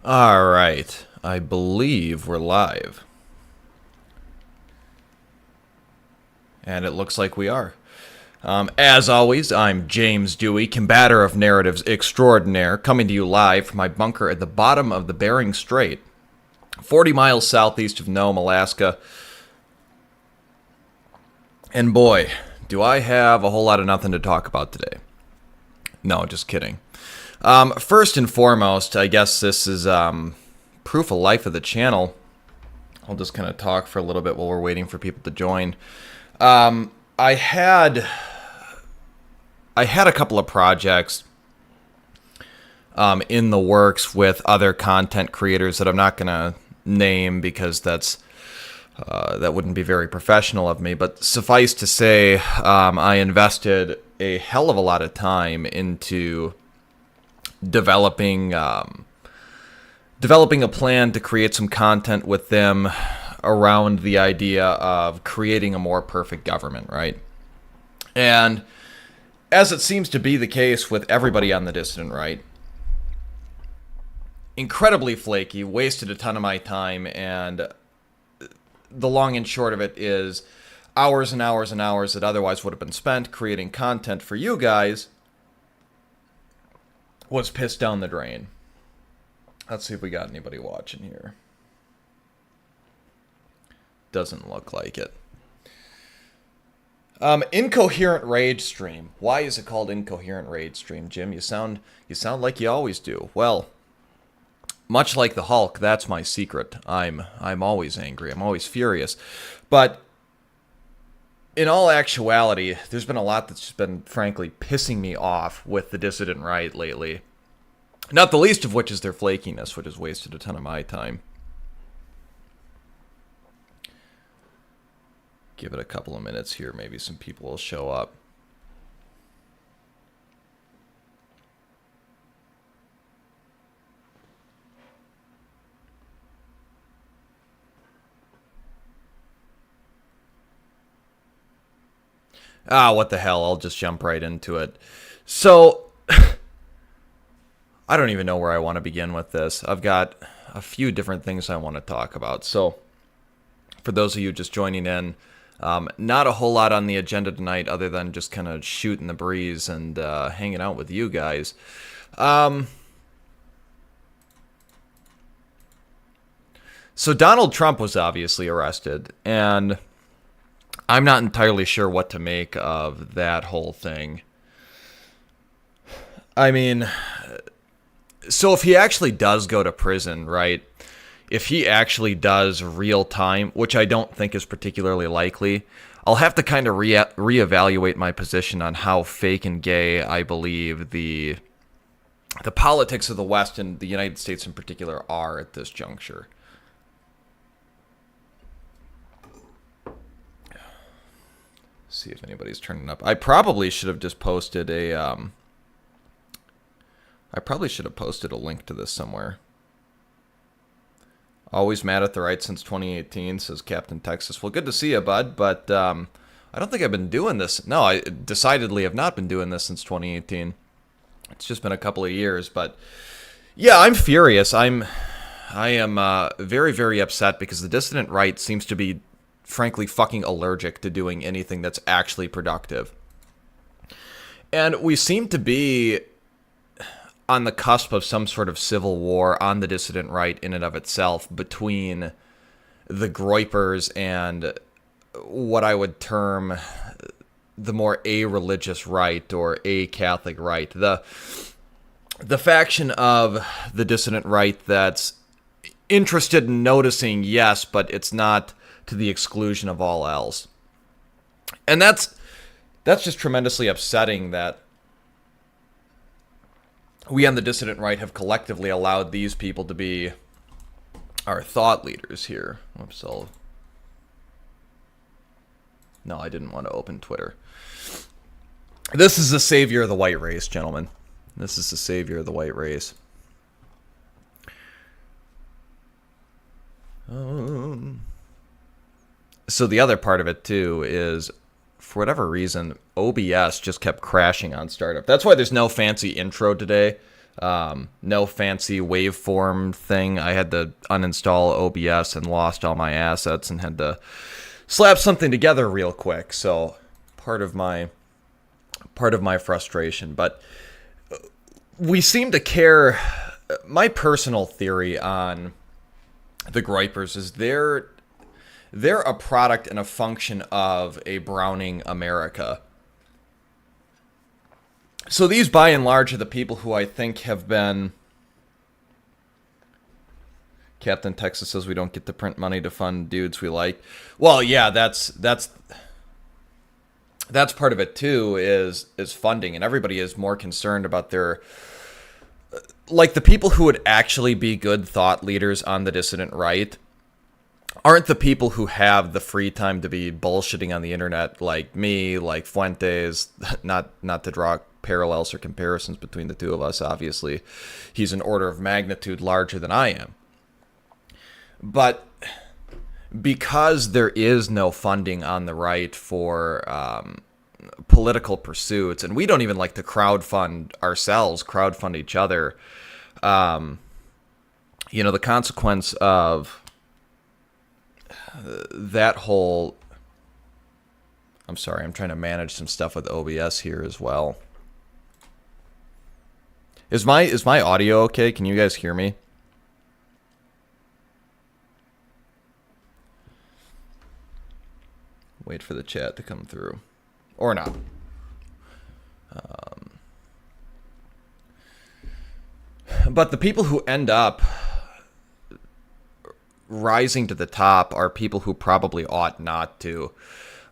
All right, I believe we're live. And it looks like we are. As always, I'm James Dewey, combator of narratives extraordinaire, coming to you live from my bunker at the bottom of the Bering Strait, 40 miles southeast of Nome, Alaska. And boy, do I have a whole lot of nothing to talk about today. No, just kidding. First and foremost, I guess this is proof of life of the channel. I'll just kind of talk for a little bit while we're waiting for people to join. I had a couple of projects in the works with other content creators that I'm not going to name because that wouldn't be very professional of me. But suffice to say, I invested a hell of a lot of time into developing a plan to create some content with them around the idea of creating a more perfect government, right? And as it seems to be the case with everybody on the Dissident Right, incredibly flaky, wasted a ton of my time, and the long and short of it is hours and hours and hours that otherwise would have been spent creating content for you guys was pissed down the drain. Let's see if we got anybody watching here. Doesn't look like it. Incoherent rage stream. Why is it called Incoherent rage stream, Jim? You sound like you always do. Well, much like the Hulk, that's my secret. I'm always angry. I'm always furious. But in all actuality, there's been a lot that's just been, frankly, pissing me off with the Dissident Right lately. Not the least of which is their flakiness, which has wasted a ton of my time. Give it a couple of minutes here. Maybe some people will show up. What the hell? I'll just jump right into it. So, I don't even know where I want to begin with this. I've got a few different things I want to talk about. So, for those of you just joining in, not a whole lot on the agenda tonight other than just kind of shooting the breeze and hanging out with you guys. So Donald Trump was obviously arrested, and I'm not entirely sure what to make of that whole thing. I mean, so if he actually does go to prison, right? If he actually does real time, which I don't think is particularly likely, I'll have to kind of reevaluate my position on how fake and gay I believe the politics of the West and the United States in particular are at this juncture. See if anybody's turning up. I probably should have just posted a link to this somewhere. Always mad at the right since 2018, says Captain Texas. Well, good to see you, bud, but I don't think I've been doing this. No, I decidedly have not been doing this since 2018. It's just been a couple of years, but yeah, I'm furious. I am very, very upset because the Dissident Right seems to be, frankly, fucking allergic to doing anything that's actually productive. And we seem to be on the cusp of some sort of civil war on the Dissident Right in and of itself between the Groypers and what I would term the more a-religious right or a-Catholic right. The faction of the Dissident Right that's interested in noticing, yes, but it's not to the exclusion of all else. And that's just tremendously upsetting that we on the Dissident Right have collectively allowed these people to be our thought leaders here. Whoops, no, I didn't want to open Twitter. This is the savior of the white race, gentlemen. This is the savior of the white race. So the other part of it, too, is for whatever reason, OBS just kept crashing on startup. That's why there's no fancy intro today. No fancy waveform thing. I had to uninstall OBS and lost all my assets and had to slap something together real quick. So part of my frustration. But we seem to care. My personal theory on the Gripers is they're a product and a function of a Browning America. So these, by and large, are the people who I think have been... Captain Texas says we don't get to print money to fund dudes we like. Well, yeah, that's part of it too, is funding, and everybody is more concerned about their... Like, the people who would actually be good thought leaders on the dissident right aren't the people who have the free time to be bullshitting on the internet, like me, like Fuentes. Not to draw parallels or comparisons between the two of us, obviously. He's an order of magnitude larger than I am. But because there is no funding on the right for political pursuits, and we don't even like to crowdfund ourselves, crowdfund each other, the consequence of that whole... I'm sorry, I'm trying to manage some stuff with OBS here as well. Is my audio okay? Can you guys hear me? Wait for the chat to come through. Or not. But the people who end up rising to the top are people who probably ought not to.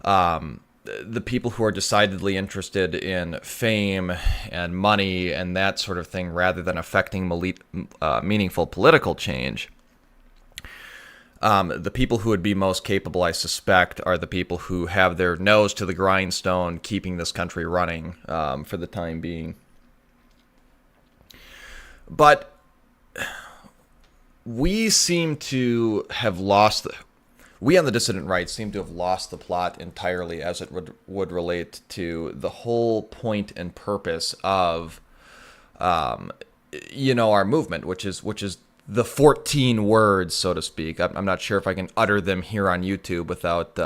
The people who are decidedly interested in fame and money and that sort of thing rather than affecting meaningful political change. The people who would be most capable, I suspect, are the people who have their nose to the grindstone, keeping this country running for the time being. But we seem to have lost... We on the dissident right seem to have lost the plot entirely as it would relate to the whole point and purpose of, our movement, which is the 14 words, so to speak. I'm not sure if I can utter them here on YouTube without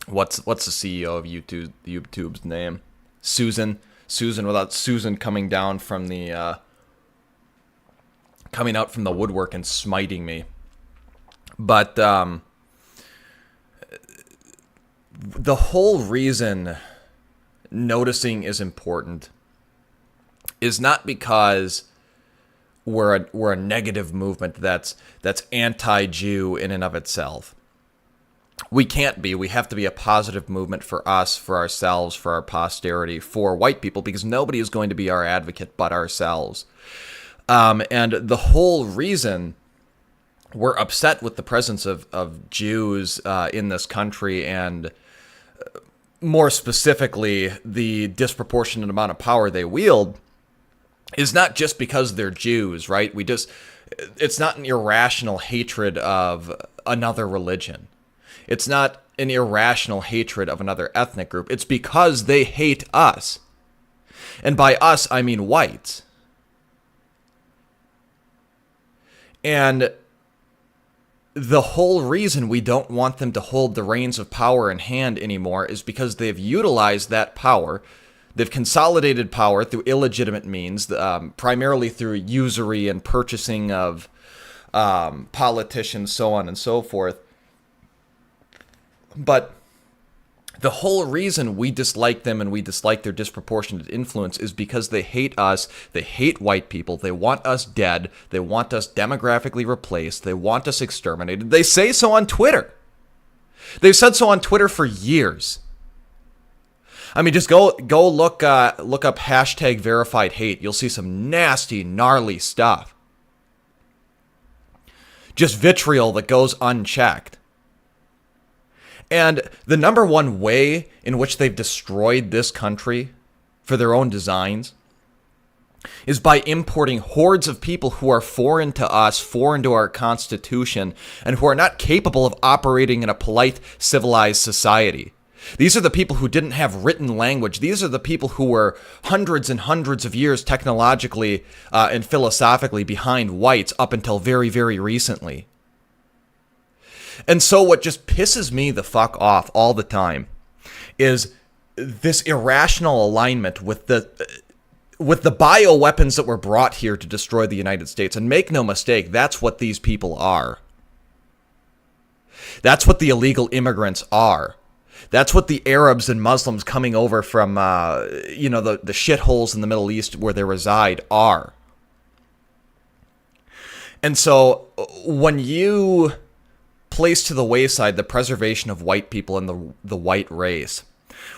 what's the CEO of YouTube's name? Susan, without Susan coming down from the coming out from the woodwork and smiting me. But the whole reason noticing is important is not because we're a negative movement that's anti-Jew in and of itself. We can't be. We have to be a positive movement for us, for ourselves, for our posterity, for white people, because nobody is going to be our advocate but ourselves. And the whole reason we're upset with the presence of Jews in this country, and more specifically, the disproportionate amount of power they wield, is not just because they're Jews, right? It's not an irrational hatred of another religion. It's not an irrational hatred of another ethnic group. It's because they hate us. And by us, I mean whites. And the whole reason we don't want them to hold the reins of power in hand anymore is because they've utilized that power. They've consolidated power through illegitimate means, primarily through usury and purchasing of politicians, so on and so forth. But the whole reason we dislike them and we dislike their disproportionate influence is because they hate us, they hate white people, they want us dead, they want us demographically replaced, they want us exterminated. They say so on Twitter. They've said so on Twitter for years. I mean, just go look up hashtag verified hate. You'll see some nasty, gnarly stuff. Just vitriol that goes unchecked. And the number one way in which they've destroyed this country for their own designs is by importing hordes of people who are foreign to us, foreign to our Constitution, and who are not capable of operating in a polite, civilized society. These are the people who didn't have written language. These are the people who were hundreds and hundreds of years technologically and philosophically behind whites up until very, very recently. And so what just pisses me the fuck off all the time is this irrational alignment with the bioweapons that were brought here to destroy the United States. And make no mistake, that's what these people are. That's what the illegal immigrants are. That's what the Arabs and Muslims coming over from, the shitholes in the Middle East where they reside are. And so when you place to the wayside the preservation of white people and the white race,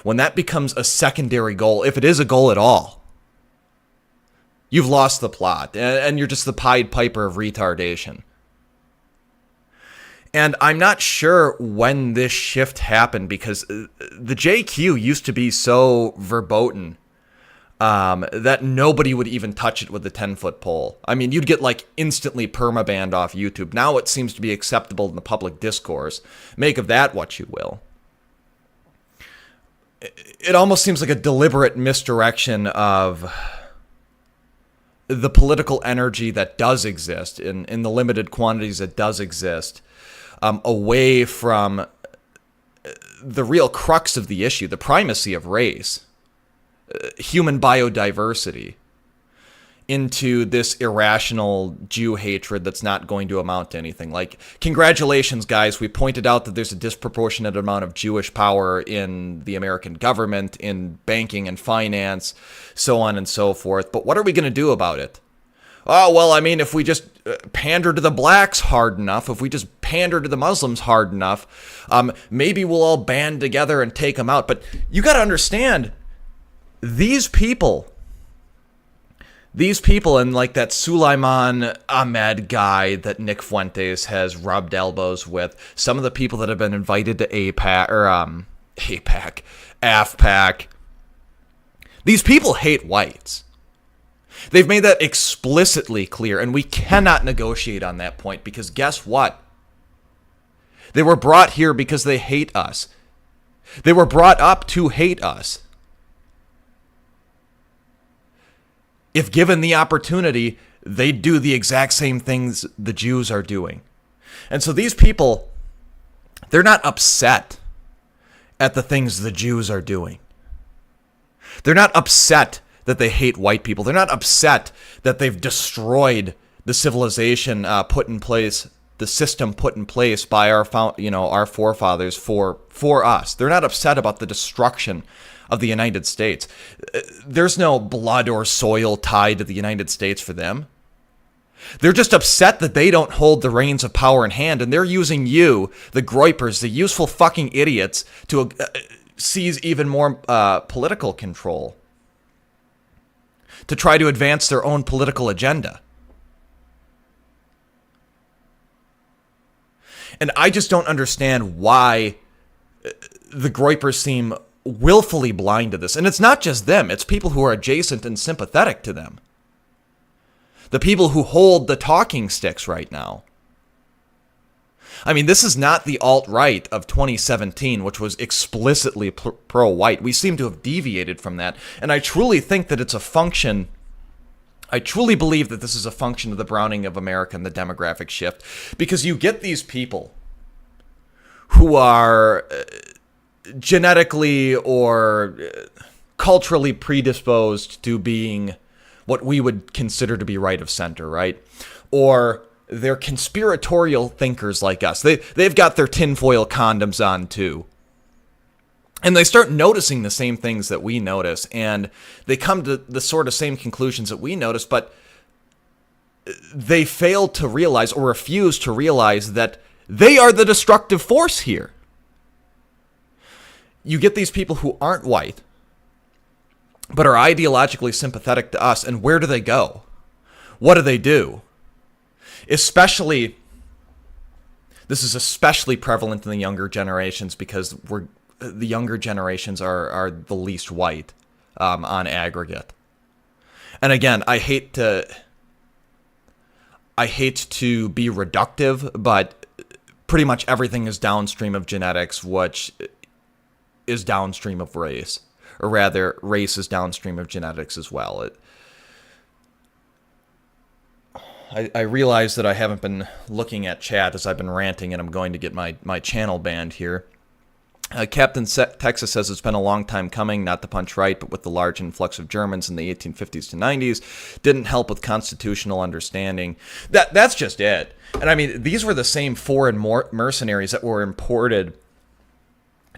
when that becomes a secondary goal, if it is a goal at all, you've lost the plot, and you're just the Pied Piper of retardation. And I'm not sure when this shift happened, because the JQ used to be so verboten that nobody would even touch it with a 10-foot pole. I mean, you'd get like instantly permabanned off YouTube. Now it seems to be acceptable in the public discourse. Make of that what you will. It almost seems like a deliberate misdirection of the political energy that does exist in the limited quantities that does exist, away from the real crux of the issue, the primacy of race, human biodiversity, into this irrational Jew hatred that's not going to amount to anything. Like, congratulations, guys. We pointed out that there's a disproportionate amount of Jewish power in the American government, in banking and finance, so on and so forth. But what are we going to do about it? Oh, well, I mean, if we just pander to the blacks hard enough, if we just pander to the Muslims hard enough, maybe we'll all band together and take them out. But you got to understand, these people and like that Sulaiman Ahmed guy that Nick Fuentes has rubbed elbows with, some of the people that have been invited to AFPAC, these people hate whites. They've made that explicitly clear, and we cannot negotiate on that point, because guess what? They were brought here because they hate us. They were brought up to hate us. If given the opportunity, they'd do the exact same things the Jews are doing. And so these people, they're not upset at the things the Jews are doing. They're not upset that they hate white people. They're not upset that they've destroyed the civilization put in place, the system put in place by our forefathers for us. They're not upset about the destruction of the United States. There's no blood or soil tied to the United States for them. They're just upset that they don't hold the reins of power in hand, and they're using you, the groypers, the useful fucking idiots, to seize even more political control, to try to advance their own political agenda. And I just don't understand why the groypers seem willfully blind to this. And it's not just them, it's people who are adjacent and sympathetic to them. The people who hold the talking sticks right now. I mean, this is not the alt-right of 2017, which was explicitly pro-white. We seem to have deviated from that. And I truly think that it's a function, I truly believe that this is a function of the browning of America and the demographic shift. Because you get these people who are genetically or culturally predisposed to being what we would consider to be right of center, right? Or they're conspiratorial thinkers like us. They've got their tinfoil condoms on too. And they start noticing the same things that we notice, and they come to the sort of same conclusions that we notice, but they fail to realize or refuse to realize that they are the destructive force here. You get these people who aren't white, but are ideologically sympathetic to us, and where do they go? What do? This is especially prevalent in the younger generations, because the younger generations are the least white on aggregate. And again, I hate to be reductive, but pretty much everything is downstream of genetics, which is downstream of race, or rather, race is downstream of genetics as well. I realize that I haven't been looking at chat as I've been ranting, and I'm going to get my channel banned here. Captain Texas says it's been a long time coming, not to punch right, but with the large influx of Germans in the 1850s to 90s, didn't help with constitutional understanding. That's just it. And I mean, these were the same foreign mercenaries that were imported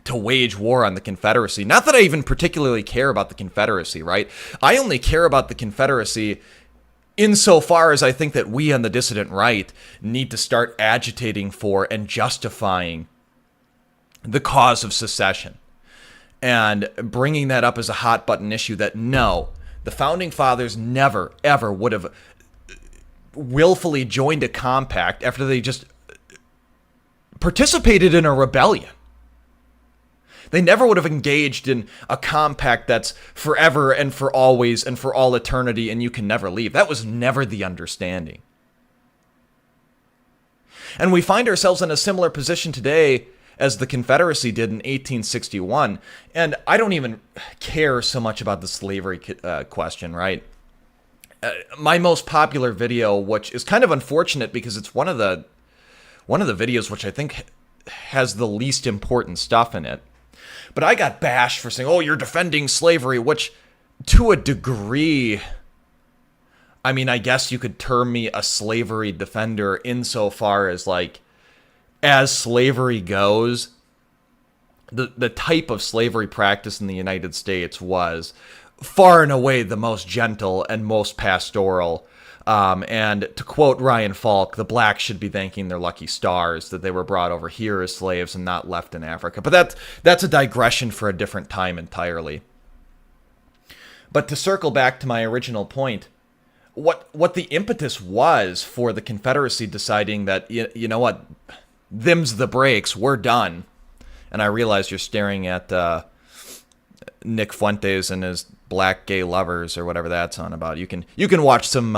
to wage war on the Confederacy. Not that I even particularly care about the Confederacy, right? I only care about the Confederacy insofar as I think that we on the dissident right need to start agitating for and justifying the cause of secession, and bringing that up as a hot button issue that no, the founding fathers never, ever would have willfully joined a compact after they just participated in a rebellion. They never would have engaged in a compact that's forever and for always and for all eternity and you can never leave. That was never the understanding. And we find ourselves in a similar position today as the Confederacy did in 1861. And I don't even care so much about the slavery question, right? My most popular video, which is kind of unfortunate because it's one of the videos which I think has the least important stuff in it. But I got bashed for saying, oh, you're defending slavery, which to a degree, I mean, I guess you could term me a slavery defender insofar as, like, as slavery goes, the type of slavery practice in the United States was far and away the most gentle and most pastoral. And to quote Ryan Falk, the blacks should be thanking their lucky stars that they were brought over here as slaves and not left in Africa. But that's a digression for a different time entirely. But to circle back to my original point, what the impetus was for the Confederacy deciding that, you know what, them's the breaks, we're done. And I realize you're staring at Nick Fuentes and his black gay lovers or whatever that's on about. You can watch some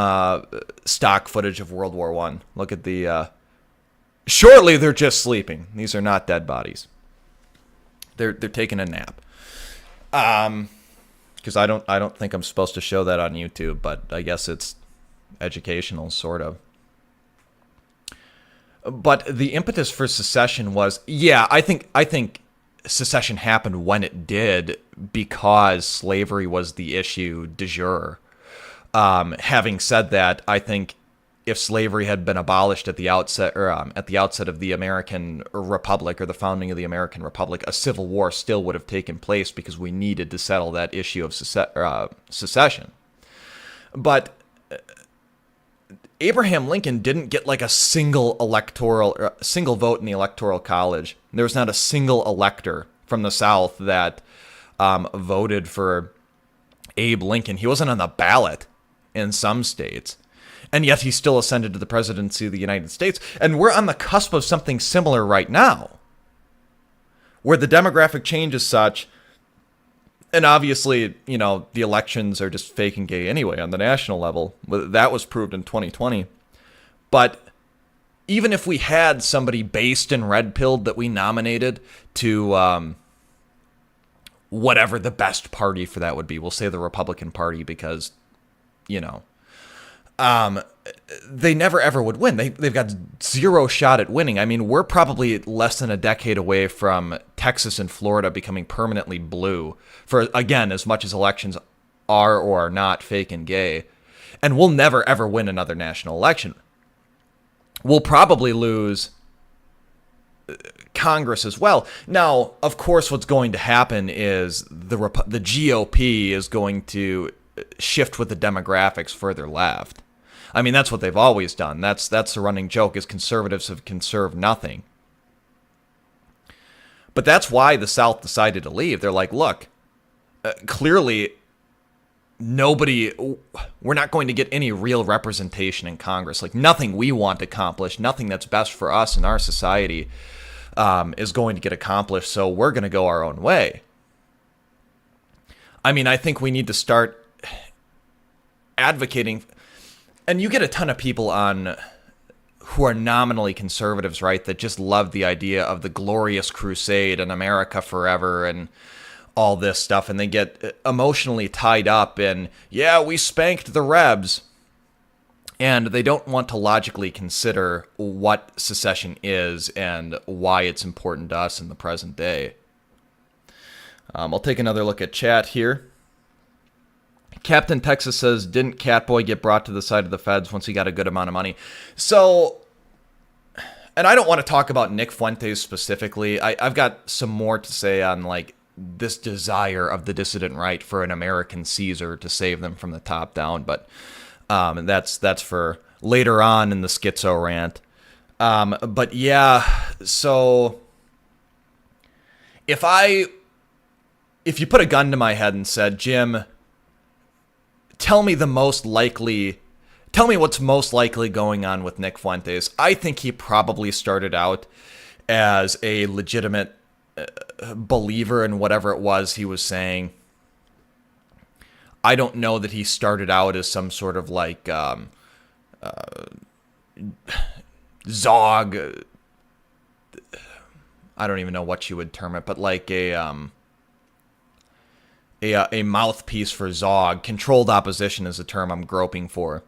stock footage of World War I. Look at the shortly they're just sleeping. These are not dead bodies. They're taking a nap. Because I don't think I'm supposed to show that on YouTube, but I guess it's educational, sort of. But the impetus for secession was, yeah, I think secession happened when it did because slavery was the issue du jour. Having said that, I think if slavery had been abolished at the outset, or at the outset of the American Republic or the founding of the American Republic, a civil war still would have taken place because we needed to settle that issue of secession. But Abraham Lincoln didn't get like a single vote in the Electoral College. There was not a single elector from the South that voted for Abe Lincoln. He wasn't on the ballot in some states. And yet he still ascended to the presidency of the United States. And we're on the cusp of something similar right now, where the demographic change is such, and obviously, you know, the elections are just fake and gay anyway on the national level. That was proved in 2020. But even if we had somebody based and red-pilled that we nominated to whatever the best party for that would be, we'll say the Republican Party because, you know, they never ever would win. They've got zero shot at winning. I mean, we're probably less than a decade away from Texas and Florida becoming permanently blue for, again, as much as elections are or are not fake and gay. And we'll never ever win another national election. We'll probably lose Congress as well. Now, of course, what's going to happen is the GOP is going to shift with the demographics further left. I mean, that's what they've always done. That's the running joke, is conservatives have conserved nothing. But that's why the South decided to leave. They're like, look, clearly we're not going to get any real representation in Congress. Like, nothing we want accomplished, nothing that's best for us and our society is going to get accomplished, so we're going to go our own way. I mean, I think we need to start advocating, and you get a ton of people on who are nominally conservatives, right, that just love the idea of the glorious crusade and America forever and all this stuff, and they get emotionally tied up in, yeah, we spanked the Rebs, and they don't want to logically consider what secession is and why it's important to us in the present day. I'll take another look at chat here. Captain Texas says, didn't Catboy get brought to the side of the feds once he got a good amount of money? So, and I don't want to talk about Nick Fuentes specifically. I've got some more to say on, like, this desire of the dissident right for an American Caesar to save them from the top down. But that's for later on in the schizo rant. But yeah, so if you put a gun to my head and said, Jim, tell me what's most likely going on with Nick Fuentes, I think he probably started out as a legitimate believer in whatever it was he was saying. I don't know that he started out as some sort of like Zog. I don't even know what you would term it, but like a mouthpiece for Zog. Controlled opposition is a term I'm groping for.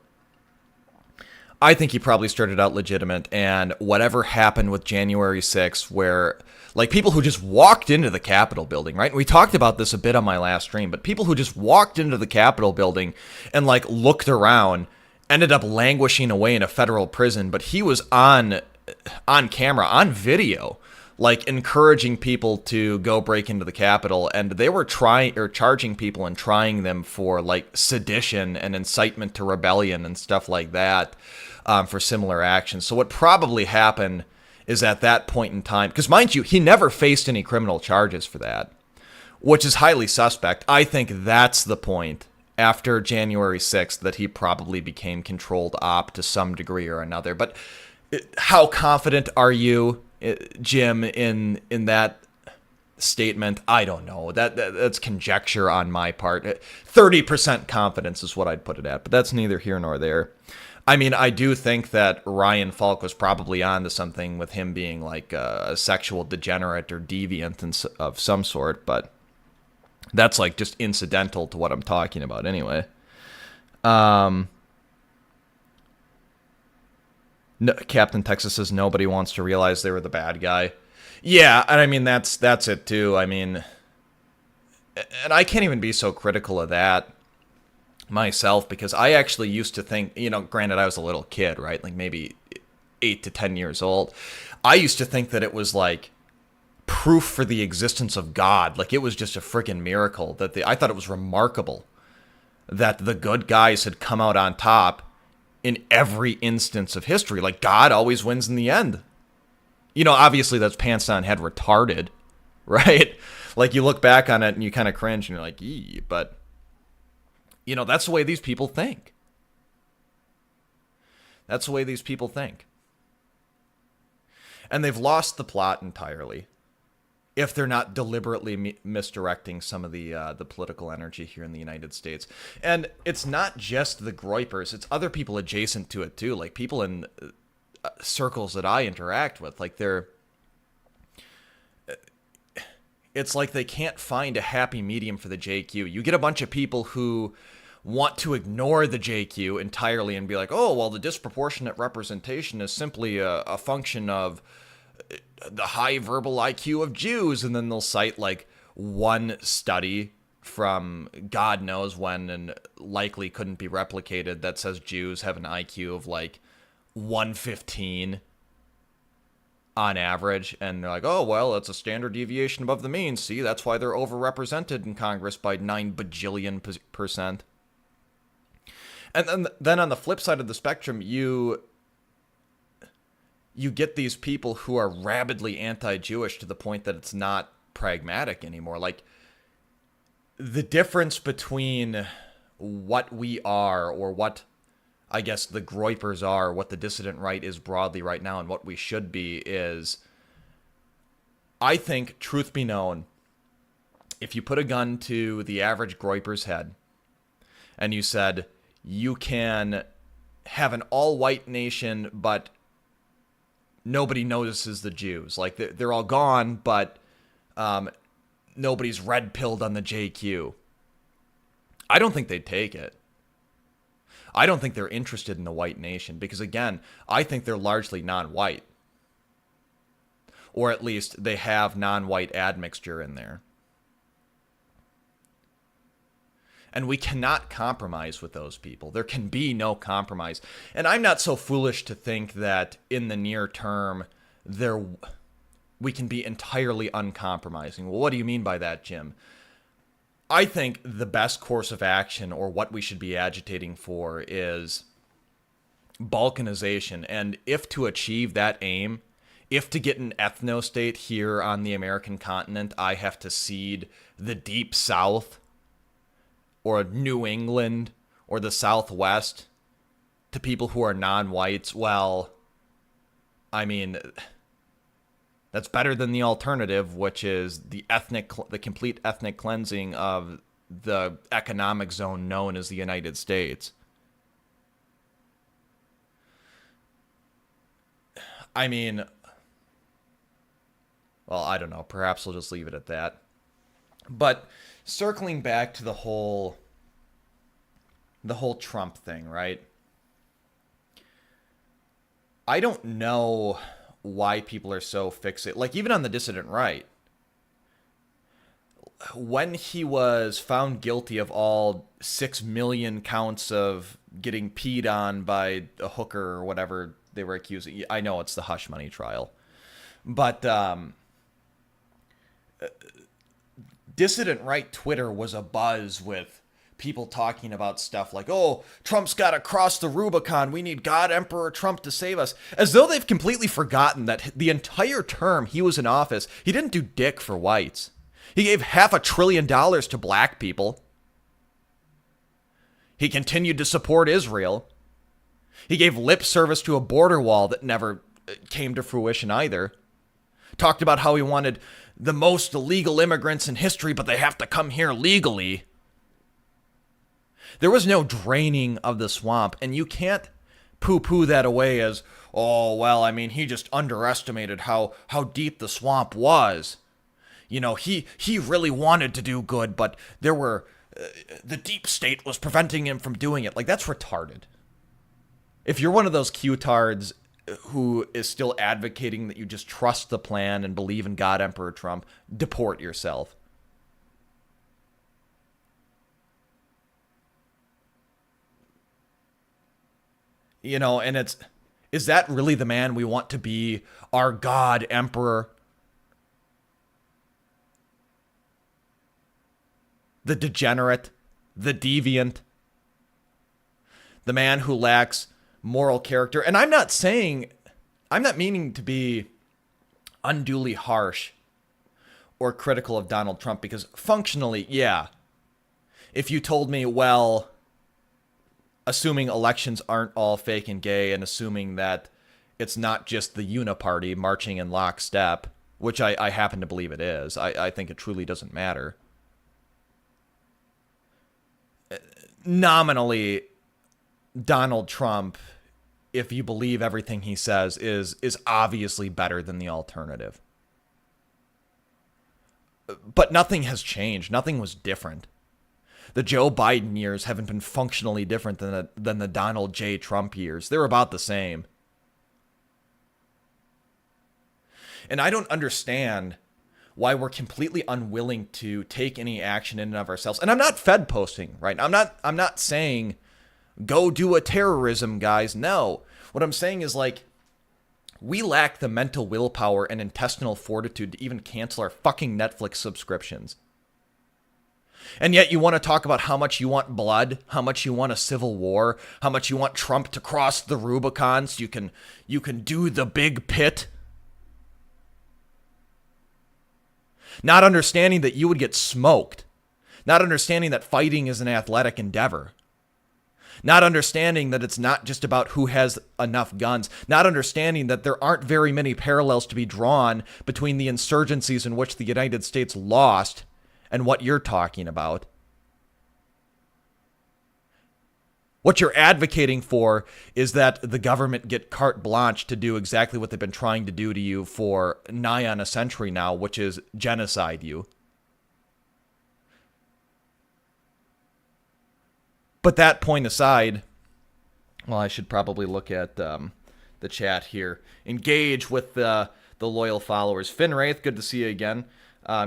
I think he probably started out legitimate, and whatever happened with January 6th, where, like, people who just walked into the Capitol building, right? And we talked about this a bit on my last stream, but people who just walked into the Capitol building and, like, looked around ended up languishing away in a federal prison, but he was on camera, on video, like, encouraging people to go break into the Capitol, and they were charging people and trying them for, like, sedition and incitement to rebellion and stuff like that, for similar actions. So what probably happened is at that point in time, because mind you, he never faced any criminal charges for that, which is highly suspect. I think that's the point after January 6th that he probably became controlled op to some degree or another. But how confident are you, Jim, in that statement? I don't know. That's conjecture on my part. 30% confidence is what I'd put it at, but that's neither here nor there. I mean, I do think that Ryan Falk was probably onto something with him being like a sexual degenerate or deviant of some sort, but that's like just incidental to what I'm talking about anyway. No, Captain Texas says nobody wants to realize they were the bad guy. Yeah, and I mean, that's it too. I mean, and I can't even be so critical of that myself, because I actually used to think, granted I was a little kid, right? Like maybe 8 to 10 years old. I used to think that it was like proof for the existence of God. Like it was just a freaking miracle I thought it was remarkable that the good guys had come out on top in every instance of history. Like God always wins in the end. Obviously that's pants on head retarded, right? Like you look back on it and you kind of cringe and you're like, ee, but that's the way these people think. That's the way these people think. And they've lost the plot entirely if they're not deliberately misdirecting some of the political energy here in the United States. And it's not just the Groypers, it's other people adjacent to it too, like people in circles that I interact with. Like it's like they can't find a happy medium for the JQ. You get a bunch of people who want to ignore the JQ entirely and be like, oh, well, the disproportionate representation is simply a function of the high verbal IQ of Jews. And then they'll cite like one study from God knows when and likely couldn't be replicated that says Jews have an IQ of like 115 on average, and they're like, oh, well, that's a standard deviation above the mean. See, that's why they're overrepresented in Congress by 9 bajillion percent. And then on the flip side of the spectrum, you get these people who are rabidly anti-Jewish to the point that it's not pragmatic anymore. Like, the difference between what we are, or what I guess the Groypers are, what the dissident right is broadly right now, and what we should be is, I think, truth be known, if you put a gun to the average Groyper's head and you said, you can have an all-white nation, but nobody notices the Jews. Like, they're all gone, but nobody's red-pilled on the JQ. I don't think they'd take it. I don't think they're interested in the white nation because, again, I think they're largely non-white. Or at least they have non-white admixture in there. And we cannot compromise with those people. There can be no compromise. And I'm not so foolish to think that in the near term, we can be entirely uncompromising. Well, what do you mean by that, Jim? I think the best course of action, or what we should be agitating for, is balkanization. And if to achieve that aim, if to get an ethno-state here on the American continent, I have to cede the Deep South, or New England, or the Southwest to people who are non-whites, well, I mean, that's better than the alternative, which is the complete ethnic cleansing of the economic zone known as the United States. I mean, well, I don't know. Perhaps we'll just leave it at that. But circling back to the whole Trump thing, right? I don't know why people are so fixated. Like, even on the Dissident Right, when he was found guilty of all 6 million counts of getting peed on by a hooker or whatever they were accusing, I know it's the hush money trial, but Dissident Right Twitter was abuzz with people talking about stuff like, oh, Trump's got to cross the Rubicon. We need God Emperor Trump to save us. As though they've completely forgotten that the entire term he was in office, he didn't do dick for whites. He gave $500 billion to black people. He continued to support Israel. He gave lip service to a border wall that never came to fruition either. Talked about how he wanted the most illegal immigrants in history, but they have to come here legally. There was no draining of the swamp, and you can't poo-poo that away as, oh, well, I mean, he just underestimated how deep the swamp was. You know, he really wanted to do good, but the deep state was preventing him from doing it. Like, that's retarded. If you're one of those Q-tards who is still advocating that you just trust the plan and believe in God Emperor Trump, deport yourself. You know, and is that really the man we want to be our God Emperor? The degenerate, the deviant, the man who lacks moral character. And I'm not meaning to be unduly harsh or critical of Donald Trump, because functionally, yeah. If you told me, well, assuming elections aren't all fake and gay, and assuming that it's not just the uniparty marching in lockstep, which I happen to believe it is. I think it truly doesn't matter. Nominally, Donald Trump, if you believe everything he says, is obviously better than the alternative. But nothing has changed. Nothing was different. The Joe Biden years haven't been functionally different than the Donald J. Trump years. They're about the same. And I don't understand why we're completely unwilling to take any action in and of ourselves. And I'm not Fed posting, right? I'm not saying go do a terrorism, guys. No. What I'm saying is, like, we lack the mental willpower and intestinal fortitude to even cancel our fucking Netflix subscriptions. And yet you want to talk about how much you want blood, how much you want a civil war, how much you want Trump to cross the Rubicon so you can do the big pit. Not understanding that you would get smoked. Not understanding that fighting is an athletic endeavor. Not understanding that it's not just about who has enough guns. Not understanding that there aren't very many parallels to be drawn between the insurgencies in which the United States lost and what you're talking about. What you're advocating for is that the government get carte blanche to do exactly what they've been trying to do to you for nigh on a century now, which is genocide you. But that point aside, well, I should probably look at the chat here. Engage with the loyal followers. Finn Wraith, good to see you again.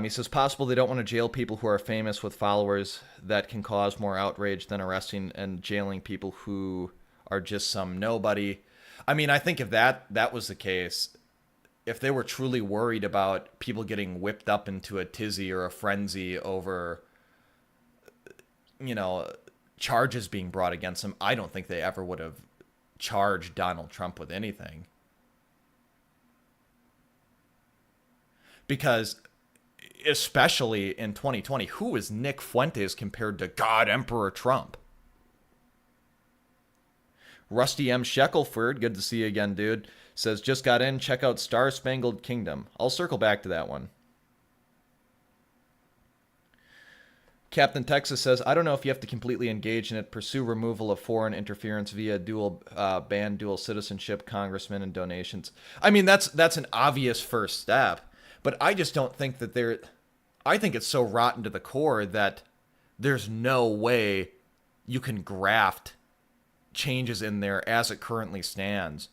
He says, possible they don't want to jail people who are famous with followers. That can cause more outrage than arresting and jailing people who are just some nobody. I mean, I think if that was the case, if they were truly worried about people getting whipped up into a tizzy or a frenzy over, charges being brought against them, I don't think they ever would have charged Donald Trump with anything. Because especially in 2020, who is Nick Fuentes compared to God Emperor Trump? Rusty M. Shackelford, good to see you again, dude, says, just got in, check out Star Spangled Kingdom. I'll circle back to that one. Captain Texas says, I don't know if you have to completely engage in it, pursue removal of foreign interference via ban dual citizenship, congressmen, and donations. I mean, that's an obvious first step. But I just don't think that I think it's so rotten to the core that there's no way you can graft changes in there as it currently stands,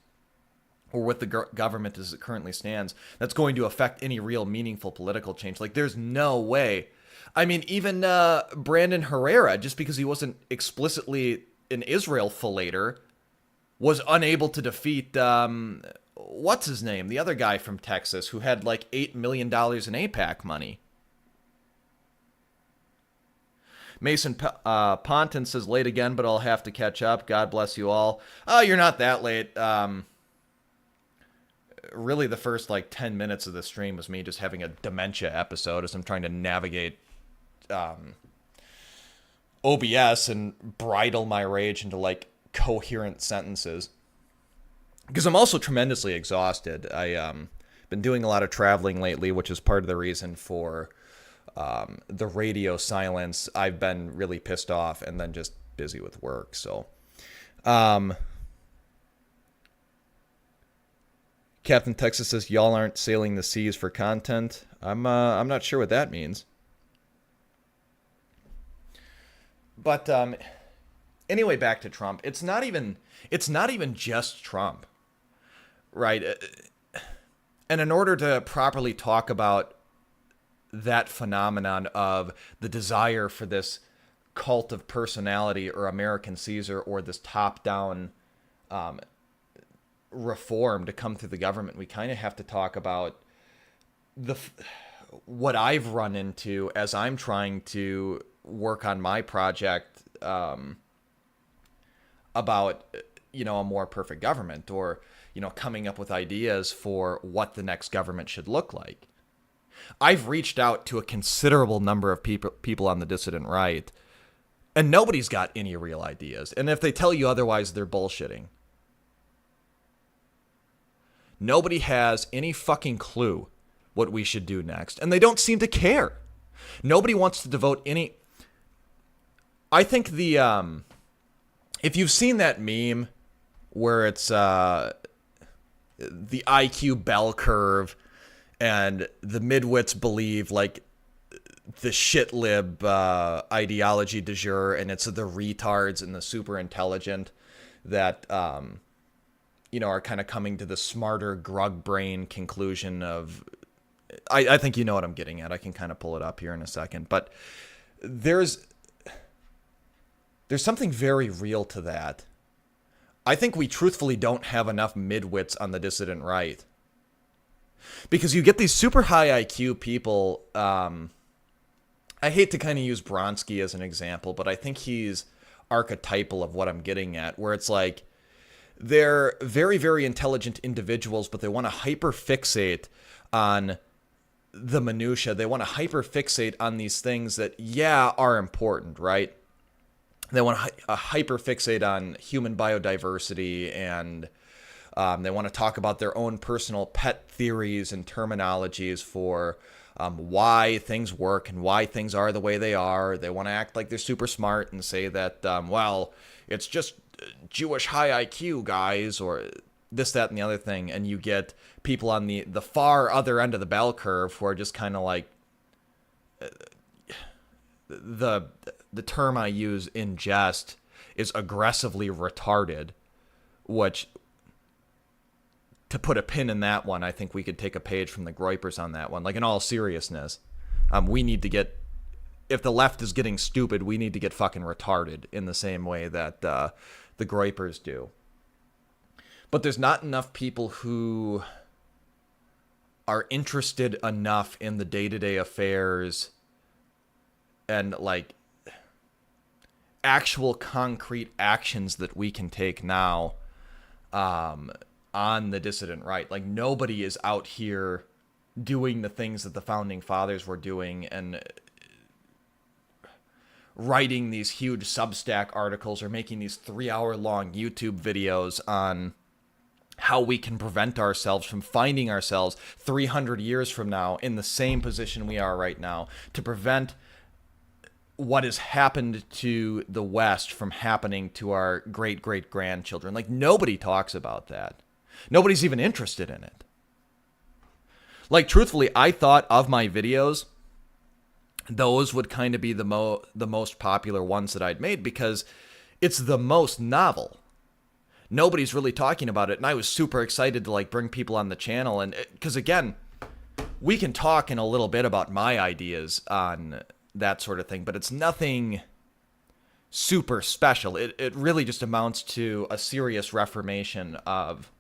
or with the government as it currently stands, that's going to affect any real meaningful political change. Like, there's no way. I mean, even Brandon Herrera, just because he wasn't explicitly an Israel fillator, was unable to defeat what's his name? The other guy from Texas who had like $8 million in AIPAC money. Mason Ponton says, late again, but I'll have to catch up. God bless you all. Oh, you're not that late. Really, the first like 10 minutes of the stream was me just having a dementia episode as I'm trying to navigate OBS and bridle my rage into like coherent sentences. Because I'm also tremendously exhausted. I been doing a lot of traveling lately, which is part of the reason for the radio silence. I've been really pissed off and then just busy with work. So, Captain Texas says, y'all aren't sailing the seas for content. I'm not sure what that means. But anyway, back to Trump. It's not even just Trump. Right. And in order to properly talk about that phenomenon of the desire for this cult of personality or American Caesar or this top-down reform to come through the government, we kind of have to talk about what I've run into as I'm trying to work on my project about, a more perfect government, or coming up with ideas for what the next government should look like. I've reached out to a considerable number of people on the dissident right, and nobody's got any real ideas. And if they tell you otherwise, they're bullshitting. Nobody has any fucking clue what we should do next, and they don't seem to care. Nobody wants to devote any... I think if you've seen that meme where it's the IQ bell curve, and the midwits believe like the shit lib ideology du jour, and it's the retards and the super intelligent that are kind of coming to the smarter grug brain conclusion of. I think you know what I'm getting at. I can kind of pull it up here in a second, but there's something very real to that. I think we truthfully don't have enough midwits on the dissident right. Because you get these super high IQ people. I hate to kind of use Bronsky as an example, but I think he's archetypal of what I'm getting at, where it's like they're very, very intelligent individuals, but they want to hyperfixate on the minutia. They want to hyperfixate on these things that, are important, right? They want to hyperfixate on human biodiversity, and they want to talk about their own personal pet theories and terminologies for why things work and why things are the way they are. They want to act like they're super smart and say that, it's just Jewish high IQ guys, or this, that, and the other thing, and you get people on the far other end of the bell curve who are just kind of like, the term I use in jest is aggressively retarded, which, to put a pin in that one, I think we could take a page from the Groypers on that one. Like, in all seriousness, we need to get, if the left is getting stupid, we need to get fucking retarded in the same way that the Groypers do. But there's not enough people who are interested enough in the day-to-day affairs and, like, actual concrete actions that we can take now on the dissident right. Like, nobody is out here doing the things that the founding fathers were doing and writing these huge Substack articles or making these 3-hour-long YouTube videos on how we can prevent ourselves from finding ourselves 300 years from now in the same position we are right now, to prevent what has happened to the West from happening to our great-great-grandchildren. Like, nobody talks about that. Nobody's even interested in it. Like, truthfully, I thought of my videos, those would kind of be the most popular ones that I'd made because it's the most novel. Nobody's really talking about it, and I was super excited to, like, bring people on the channel, and because, again, we can talk in a little bit about my ideas on that sort of thing, but it's nothing super special. It really just amounts to a serious reformation of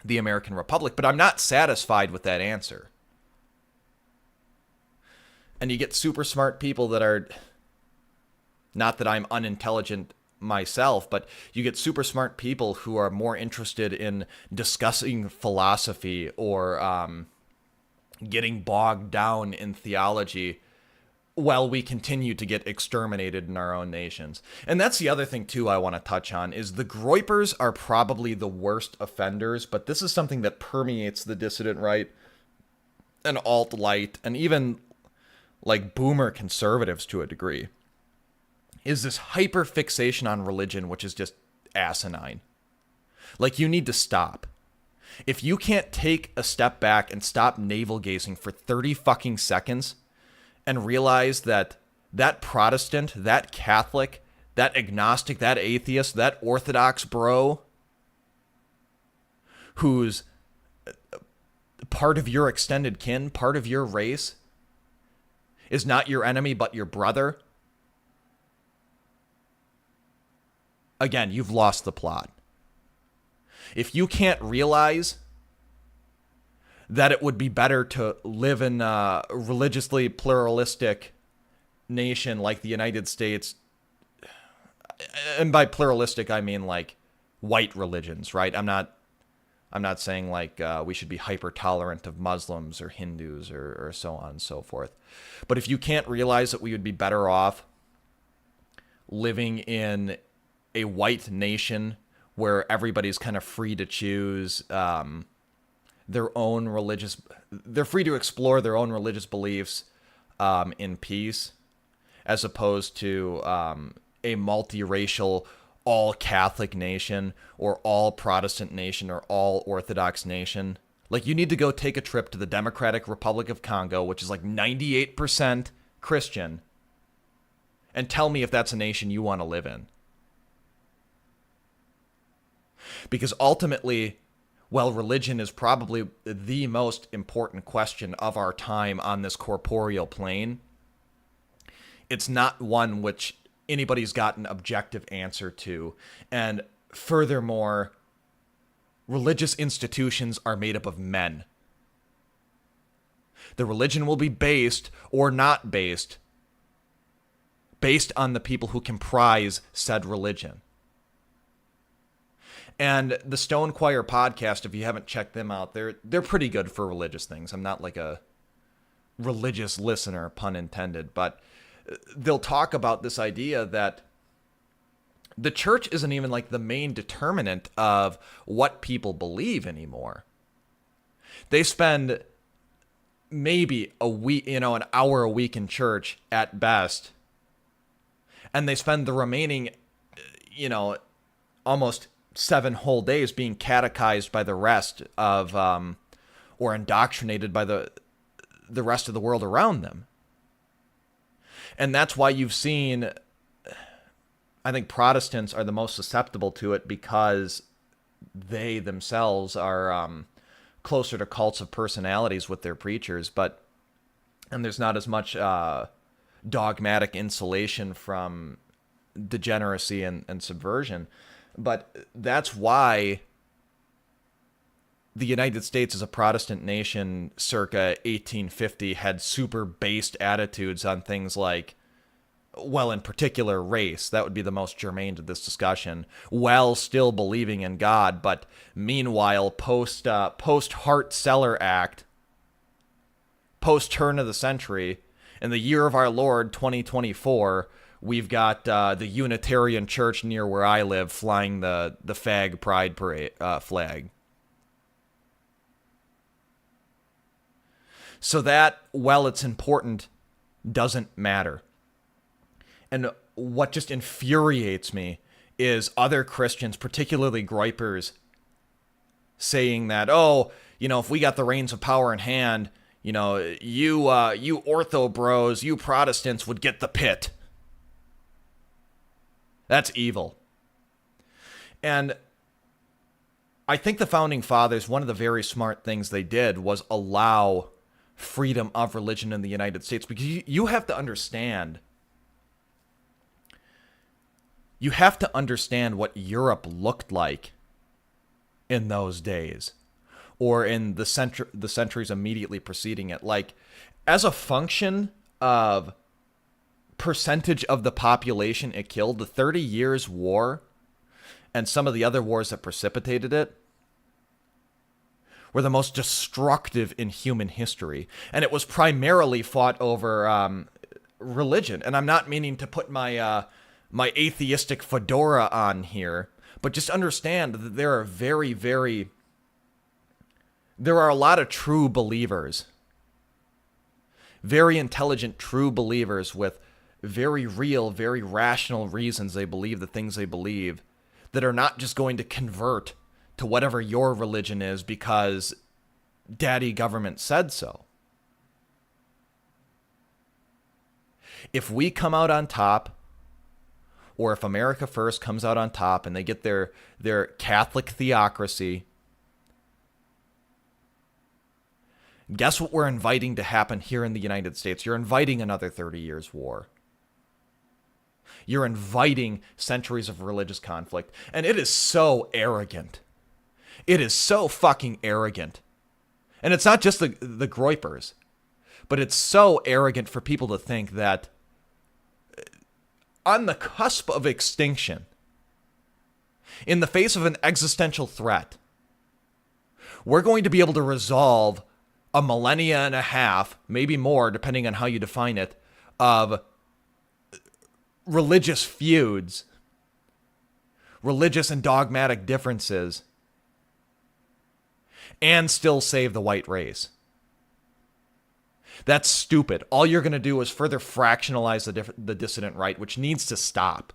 the American Republic, but I'm not satisfied with that answer. And you get super smart people that are, not that I'm unintelligent myself, but you get super smart people who are more interested in discussing philosophy or getting bogged down in theology while we continue to get exterminated in our own nations. And that's the other thing, too, I want to touch on, is the Groypers are probably the worst offenders, but this is something that permeates the dissident right and alt-right and even, like, boomer conservatives to a degree, is this hyper-fixation on religion, which is just asinine. Like, you need to stop. If you can't take a step back and stop navel-gazing for 30 fucking seconds and realize that that Protestant, that Catholic, that agnostic, that atheist, that Orthodox bro who's part of your extended kin, part of your race, is not your enemy but your brother, again, you've lost the plot. If you can't realize that it would be better to live in a religiously pluralistic nation like the United States, and by pluralistic I mean like white religions, right? I'm not saying like we should be hyper tolerant of Muslims or Hindus or so on and so forth. But if you can't realize that we would be better off living in a white nation where everybody's kind of free to choose their own religious, they're free to explore their own religious beliefs in peace, as opposed to a multiracial, all Catholic nation or all Protestant nation or all Orthodox nation. Like, you need to go take a trip to the Democratic Republic of Congo, which is like 98% Christian, and tell me if that's a nation you want to live in. Because ultimately, while religion is probably the most important question of our time on this corporeal plane, it's not one which anybody's got an objective answer to. And furthermore, religious institutions are made up of men. The religion will be based or not based on the people who comprise said religion. And the Stone Choir podcast, if you haven't checked them out, they're pretty good for religious things. I'm not like a religious listener, pun intended, but they'll talk about this idea that the church isn't even like the main determinant of what people believe anymore. They spend maybe a week, an hour a week in church at best, and they spend the remaining, almost 7 whole days being catechized by the rest of, or indoctrinated by the rest of the world around them. And that's why you've seen, I think Protestants are the most susceptible to it, because they themselves are closer to cults of personalities with their preachers, and there's not as much dogmatic insulation from degeneracy and subversion. But that's why the United States as a Protestant nation circa 1850 had super based attitudes on things like, well, in particular, race. That would be the most germane to this discussion, while still believing in God. But meanwhile, post Hart-Celler Act, post turn of the century, in the year of our Lord 2024, we've got the Unitarian Church near where I live flying the fag pride parade flag. So that, while it's important, doesn't matter. And what just infuriates me is other Christians, particularly groypers, saying that, oh, if we got the reins of power in hand, you ortho bros, you Protestants would get the pit. That's evil. And I think the Founding Fathers, one of the very smart things they did was allow freedom of religion in the United States, because you have to understand. You have to understand what Europe looked like in those days, or in the centuries immediately preceding it. Like, as a function of percentage of the population it killed, the 30 Years' War and some of the other wars that precipitated it were the most destructive in human history. And it was primarily fought over religion. And I'm not meaning to put my my atheistic fedora on here, but just understand that there are a lot of true believers, very intelligent true believers with very real, very rational reasons they believe the things they believe, that are not just going to convert to whatever your religion is because daddy government said so. If we come out on top, or if America First comes out on top and they get their Catholic theocracy, guess what we're inviting to happen here in the United States? You're inviting another 30 Years' War. You're inviting centuries of religious conflict. And it is so arrogant. It is so fucking arrogant. And it's not just the groypers, but it's so arrogant for people to think that on the cusp of extinction, in the face of an existential threat, we're going to be able to resolve a millennia and a half, maybe more, depending on how you define it, of religious feuds, religious and dogmatic differences, and still save the white race. That's stupid. All you're going to do is further fractionalize the dissident right, which needs to stop.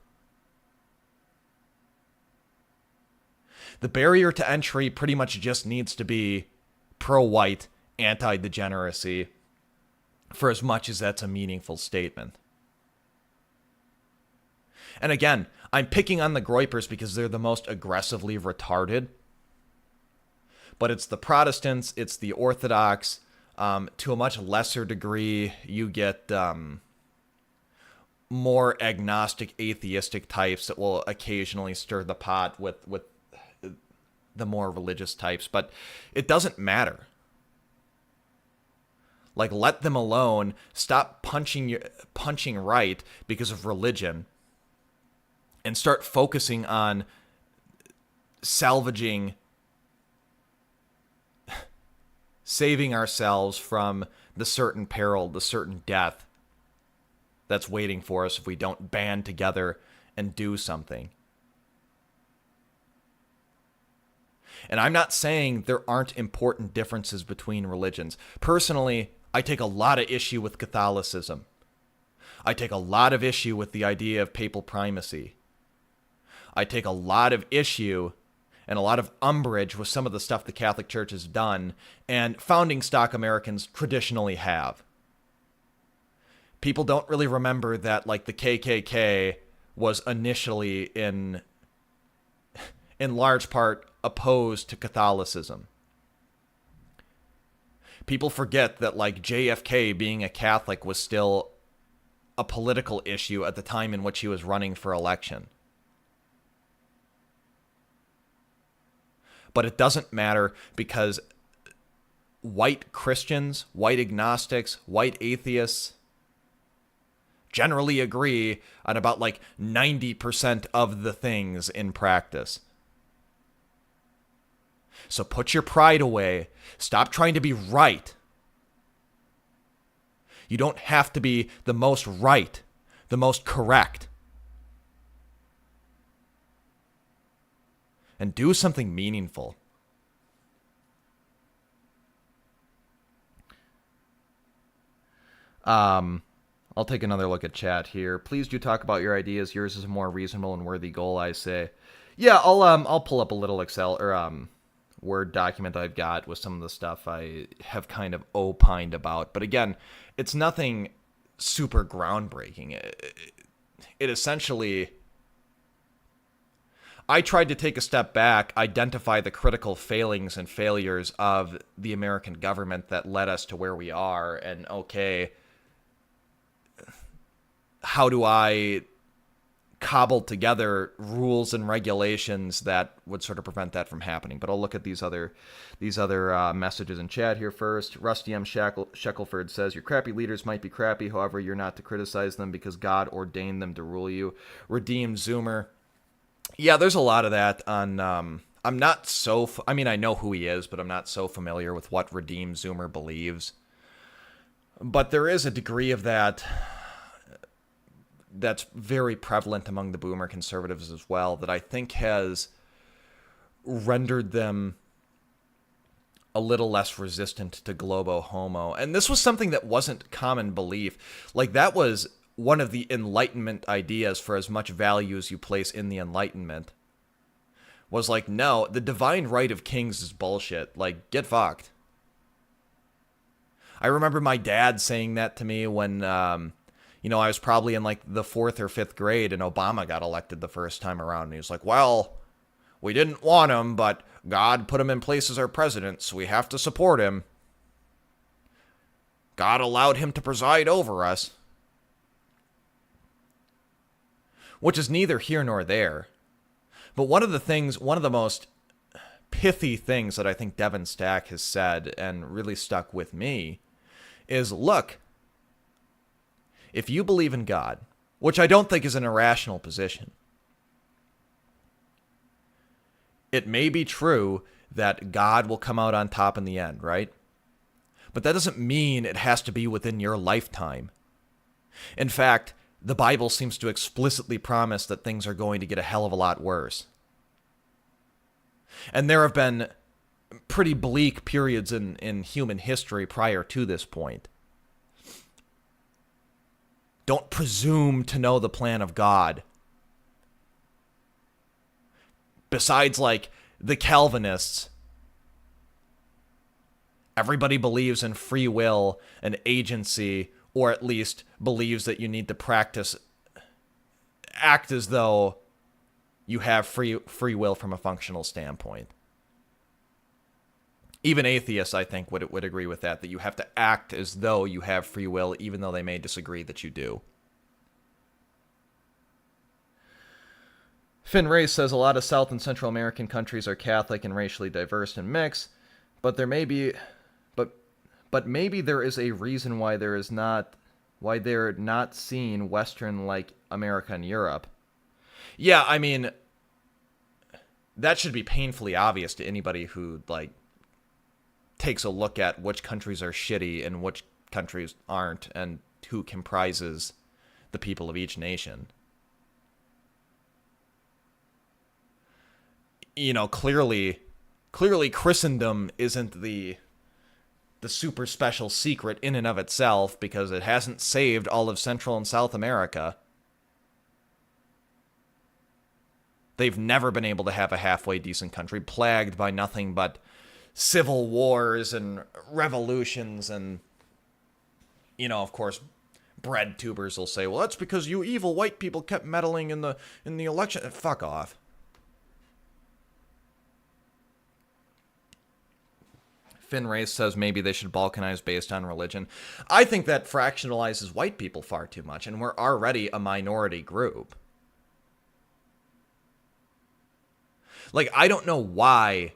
The barrier to entry pretty much just needs to be pro-white, anti-degeneracy, for as much as that's a meaningful statement. And again, I'm picking on the groypers because they're the most aggressively retarded. But it's the Protestants, it's the Orthodox. To a much lesser degree, you get more agnostic, atheistic types that will occasionally stir the pot with the more religious types. But it doesn't matter. Like, let them alone. Stop punching right because of religion, and start focusing on saving ourselves from the certain peril, the certain death that's waiting for us if we don't band together and do something. And I'm not saying there aren't important differences between religions. Personally, I take a lot of issue with Catholicism. I take a lot of issue with the idea of papal primacy. I take a lot of issue and a lot of umbrage with some of the stuff the Catholic Church has done, and founding stock Americans traditionally have. People don't really remember that, like, the KKK was initially in large part opposed to Catholicism. People forget that, like, JFK being a Catholic was still a political issue at the time in which he was running for election. But it doesn't matter, because white Christians, white agnostics, white atheists generally agree on about like 90% of the things in practice. So put your pride away. Stop trying to be right. You don't have to be the most right, the most correct. And do something meaningful. I'll take another look at chat here. Please do talk about your ideas. Yours is a more reasonable and worthy goal, I say. Yeah, I'll pull up a little Excel or Word document I've got with some of the stuff I have kind of opined about. But again, it's nothing super groundbreaking. It essentially, I tried to take a step back, identify the critical failings and failures of the American government that led us to where we are, and okay, how do I cobble together rules and regulations that would sort of prevent that from happening? But I'll look at these other messages in chat here first. Rusty M. Shackelford says, your crappy leaders might be crappy, however, you're not to criticize them because God ordained them to rule you. Redeemed Zoomer. Yeah, there's a lot of that on... I'm not so... I mean, I know who he is, but I'm not so familiar with what Redeemed Zoomer believes. But there is a degree of that that's very prevalent among the boomer conservatives as well, that I think has rendered them a little less resistant to globo homo. And this was something that wasn't common belief. Like, that was one of the Enlightenment ideas, for as much value as you place in the Enlightenment, was like, no, the divine right of kings is bullshit. Like, get fucked. I remember my dad saying that to me when, I was probably in like the 4th or 5th grade and Obama got elected the first time around. And he was like, well, we didn't want him, but God put him in place as our president, so we have to support him. God allowed him to preside over us. Which is neither here nor there. But one of the most pithy things that I think Devin Stack has said and really stuck with me is, look, if you believe in God, which I don't think is an irrational position, it may be true that God will come out on top in the end, right? But that doesn't mean it has to be within your lifetime. In fact, the Bible seems to explicitly promise that things are going to get a hell of a lot worse. And there have been pretty bleak periods in human history prior to this point. Don't presume to know the plan of God. Besides, like, the Calvinists, everybody believes in free will and agency, or at least believes that you need to act as though you have free will from a functional standpoint. Even atheists, I think, would agree with that you have to act as though you have free will, even though they may disagree that you do. Finn Ray says a lot of South and Central American countries are Catholic and racially diverse and mixed, but maybe there is a reason why they're not seen Western like America and Europe. Yeah, I mean, that should be painfully obvious to anybody who, like, takes a look at which countries are shitty and which countries aren't, and who comprises the people of each nation. Clearly Christendom isn't the super special secret in and of itself, because it hasn't saved all of Central and South America. They've never been able to have a halfway decent country, plagued by nothing but civil wars and revolutions. And, of course, bread tubers will say, well, that's because you evil white people kept meddling in the election. Fuck off. Finn Race says maybe they should balkanize based on religion. I think that fractionalizes white people far too much, and we're already a minority group. Like, I don't know why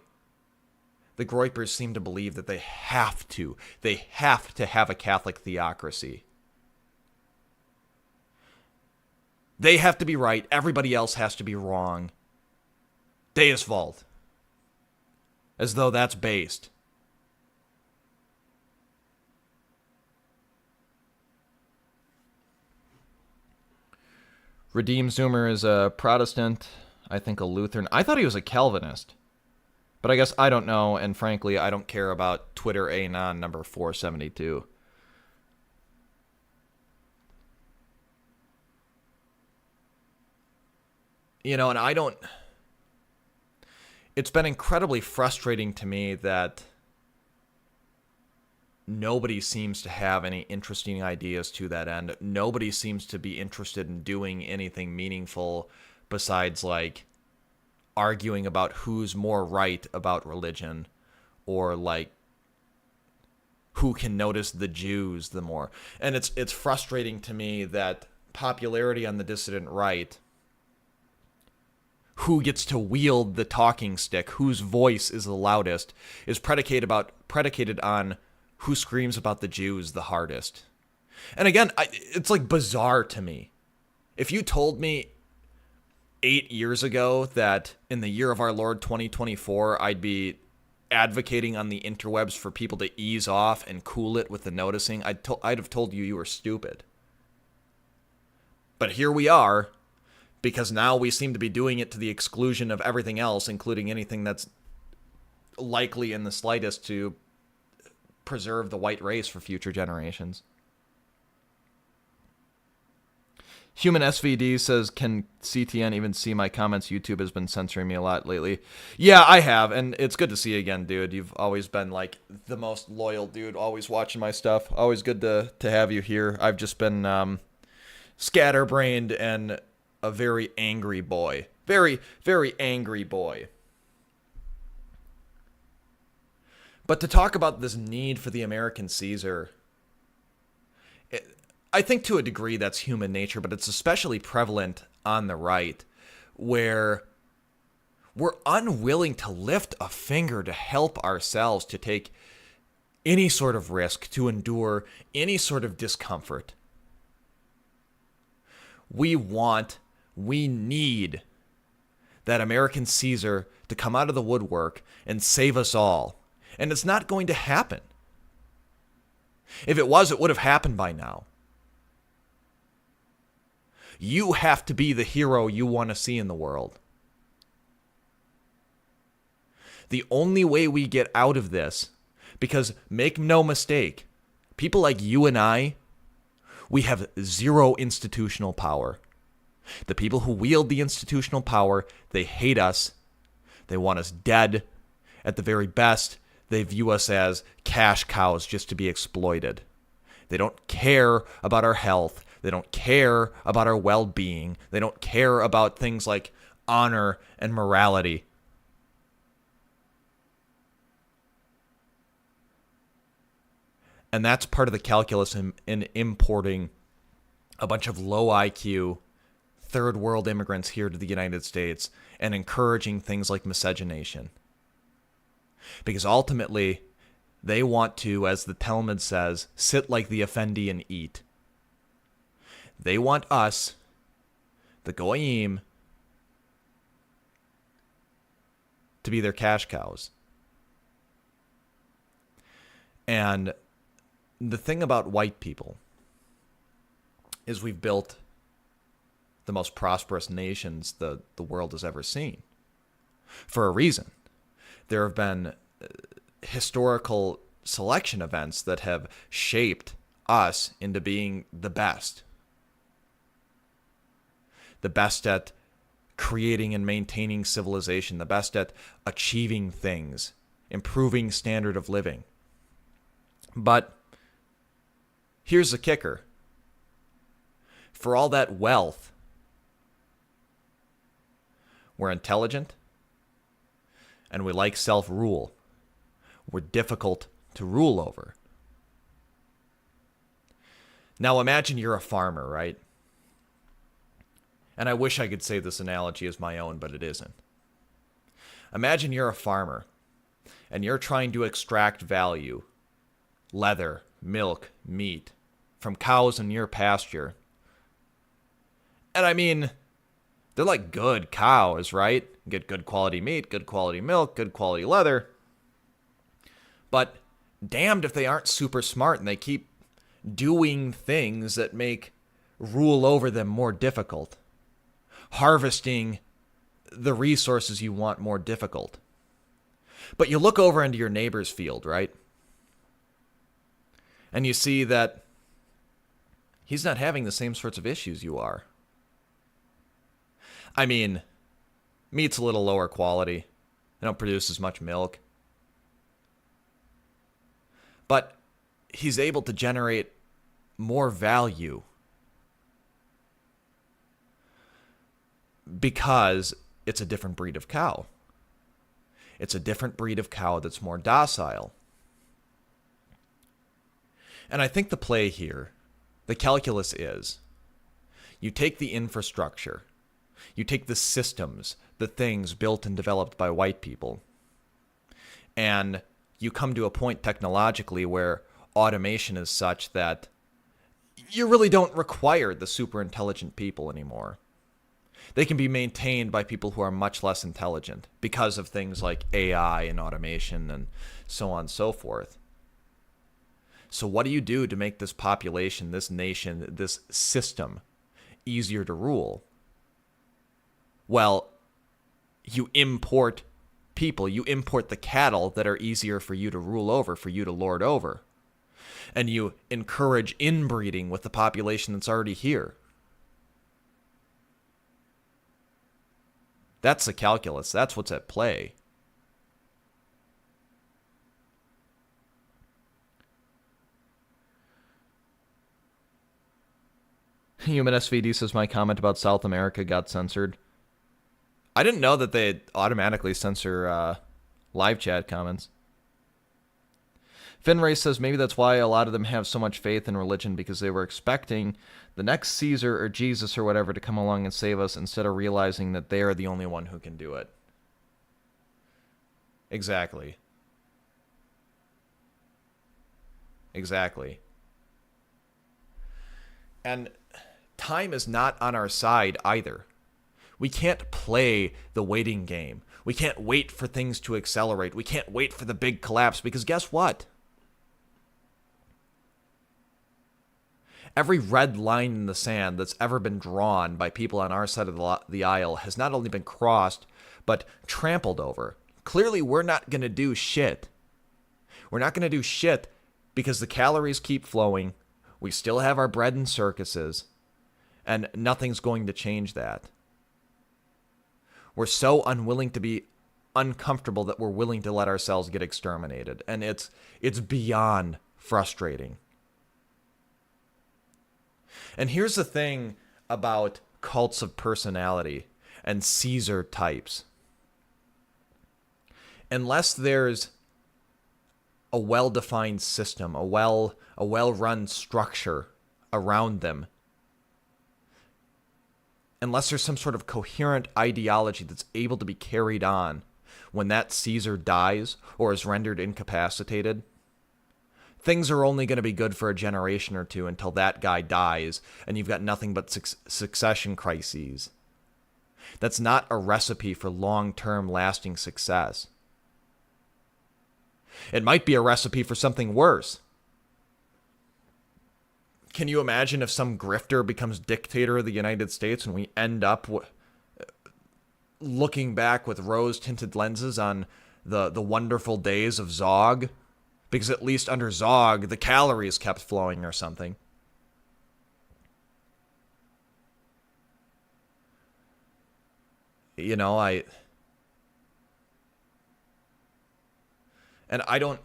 the Groypers seem to believe that they have to have a Catholic theocracy. They have to be right. Everybody else has to be wrong. Deus Vult. As though that's based. Redeem Zoomer is a Protestant. I think a Lutheran. I thought he was a Calvinist. But I guess I don't know, and frankly, I don't care about Twitter Anon number 472. And I don't... It's been incredibly frustrating to me that nobody seems to have any interesting ideas to that end. Nobody seems to be interested in doing anything meaningful besides, like, arguing about who's more right about religion, or, like, who can notice the Jews the more. And it's frustrating to me that popularity on the dissident right, who gets to wield the talking stick, whose voice is the loudest, is predicated on who screams about the Jews the hardest. And again, it's like bizarre to me. If you told me 8 years ago that in the year of our Lord 2024, I'd be advocating on the interwebs for people to ease off and cool it with the noticing, I'd have told you were stupid. But here we are, because now we seem to be doing it to the exclusion of everything else, including anything that's likely in the slightest to preserve the white race for future generations. Human SVD says, can CTN even see my comments? YouTube has been censoring me a lot lately. Yeah, I have, and it's good to see you again, dude. You've always been, like, the most loyal dude, always watching my stuff. Always good to have you here. I've just been scatterbrained and a very angry boy. Very, very angry boy. But to talk about this need for the American Caesar, I think to a degree that's human nature, but it's especially prevalent on the right, where we're unwilling to lift a finger to help ourselves, to take any sort of risk, to endure any sort of discomfort. We need that American Caesar to come out of the woodwork and save us all. And it's not going to happen. If it was, it would have happened by now. You have to be the hero you want to see in the world. The only way we get out of this, because make no mistake, people like you and I, we have zero institutional power. The people who wield the institutional power, they hate us. They want us dead. At the very best, they view us as cash cows just to be exploited. They don't care about our health. They don't care about our well-being. They don't care about things like honor and morality. And that's part of the calculus in importing a bunch of low IQ, third world immigrants here to the United States and encouraging things like miscegenation. Because ultimately, they want to, as the Talmud says, sit like the Effendi and eat. They want us, the Goyim, to be their cash cows. And the thing about white people is we've built the most prosperous nations the world has ever seen. For a reason. There have been historical selection events that have shaped us into being the best. The best at creating and maintaining civilization, the best at achieving things, improving standard of living. But here's the kicker. For all that wealth, we're intelligent and we like self-rule. We're difficult to rule over. Now imagine you're a farmer, right? And I wish I could say this analogy is my own, but it isn't. Imagine you're a farmer and you're trying to extract value, leather, milk, meat, from cows in your pasture. And I mean, they're like good cows, right? Get good quality meat, good quality milk, good quality leather. But damned if they aren't super smart and they keep doing things that make rule over them more difficult. Harvesting the resources you want more difficult. But you look over into your neighbor's field, right? And you see that he's not having the same sorts of issues you are. I mean, meat's a little lower quality. They don't produce as much milk. But he's able to generate more value because it's a different breed of cow. It's a different breed of cow that's more docile. And I think the play here, the calculus is, you take the infrastructure, you take the systems, the things built and developed by white people, and you come to a point technologically where automation is such that you really don't require the super intelligent people anymore. They can be maintained by people who are much less intelligent because of things like AI and automation and so on and so forth. So what do you do to make this population, this nation, this system easier to rule? Well, you import people, you import the cattle that are easier for you to rule over, for you to lord over. And you encourage inbreeding with the population that's already here. That's the calculus. That's what's at play. Human SVD says my comment about South America got censored. I didn't know that they automatically censor live chat comments. Finray says maybe that's why a lot of them have so much faith in religion, because they were expecting the next Caesar or Jesus or whatever to come along and save us instead of realizing that they are the only one who can do it. Exactly. Exactly. And time is not on our side either. We can't play the waiting game. We can't wait for things to accelerate. We can't wait for the big collapse, because guess what? Every red line in the sand that's ever been drawn by people on our side of the aisle has not only been crossed, but trampled over. Clearly, we're not going to do shit. We're not going to do shit because the calories keep flowing. We still have our bread and circuses, and nothing's going to change that. We're so unwilling to be uncomfortable that we're willing to let ourselves get exterminated, and it's beyond frustrating. And here's the thing about cults of personality and Caesar types. Unless there's a well-defined system, a well-run structure around them, unless there's some sort of coherent ideology that's able to be carried on when that Caesar dies or is rendered incapacitated, things are only going to be good for a generation or two until that guy dies and you've got nothing but succession crises. That's not a recipe for long-term lasting success. It might be a recipe for something worse. Can you imagine if some grifter becomes dictator of the United States and we end up looking back with rose-tinted lenses on the wonderful days of Zog? Because at least under Zog, the calories kept flowing or something. you know, I don't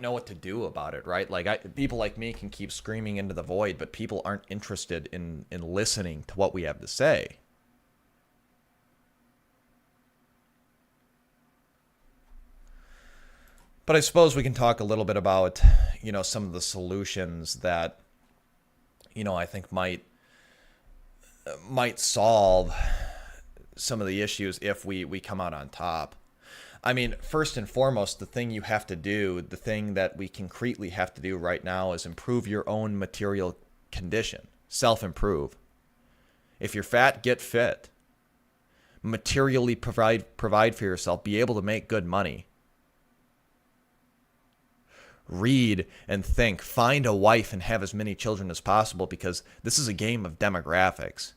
know what to do about it, right? Like people like me can keep screaming into the void, but people aren't interested in listening to what we have to say. But I suppose we can talk a little bit about, some of the solutions that, I think might solve some of the issues if we come out on top. I mean, first and foremost, the thing you have to do, the thing that we concretely have to do right now is improve your own material condition. Self-improve. If you're fat, get fit. Materially provide for yourself. Be able to make good money. Read and think. Find a wife and have as many children as possible, because this is a game of demographics.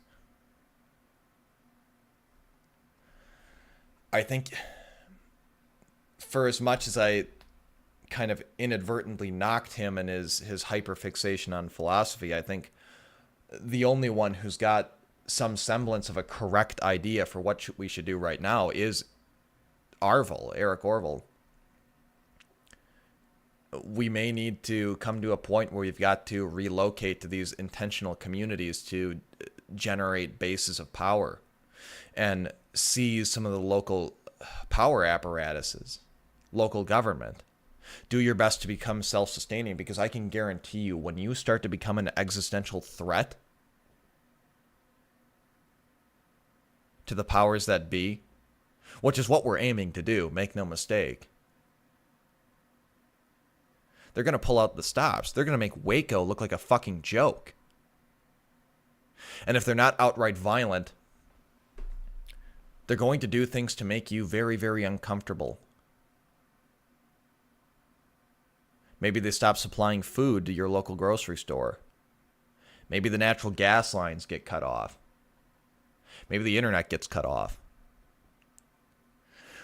I think for as much as I kind of inadvertently knocked him and his hyperfixation on philosophy, I think the only one who's got some semblance of a correct idea for what we should do right now is Eric Orville. We may need to come to a point where we've got to relocate to these intentional communities to generate bases of power and seize some of the local power apparatuses, local government. Do your best to become self-sustaining, because I can guarantee you, when you start to become an existential threat to the powers that be, which is what we're aiming to do, make no mistake, they're going to pull out the stops. They're going to make Waco look like a fucking joke. And if they're not outright violent, they're going to do things to make you very, very uncomfortable. Maybe they stop supplying food to your local grocery store. Maybe the natural gas lines get cut off. Maybe the internet gets cut off.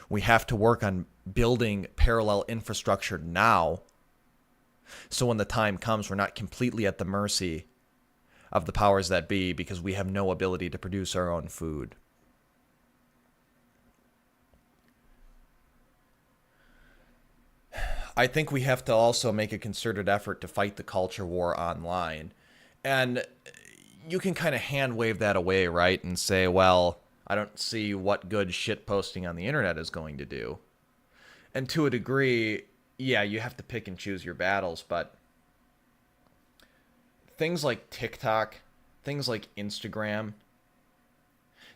We have to work on building parallel infrastructure now, so when the time comes, we're not completely at the mercy of the powers that be, because we have no ability to produce our own food. I think we have to also make a concerted effort to fight the culture war online. And you can kind of hand wave that away, right? And say, well, I don't see what good shit posting on the internet is going to do. And to a degree, yeah, you have to pick and choose your battles, but things like TikTok, things like Instagram,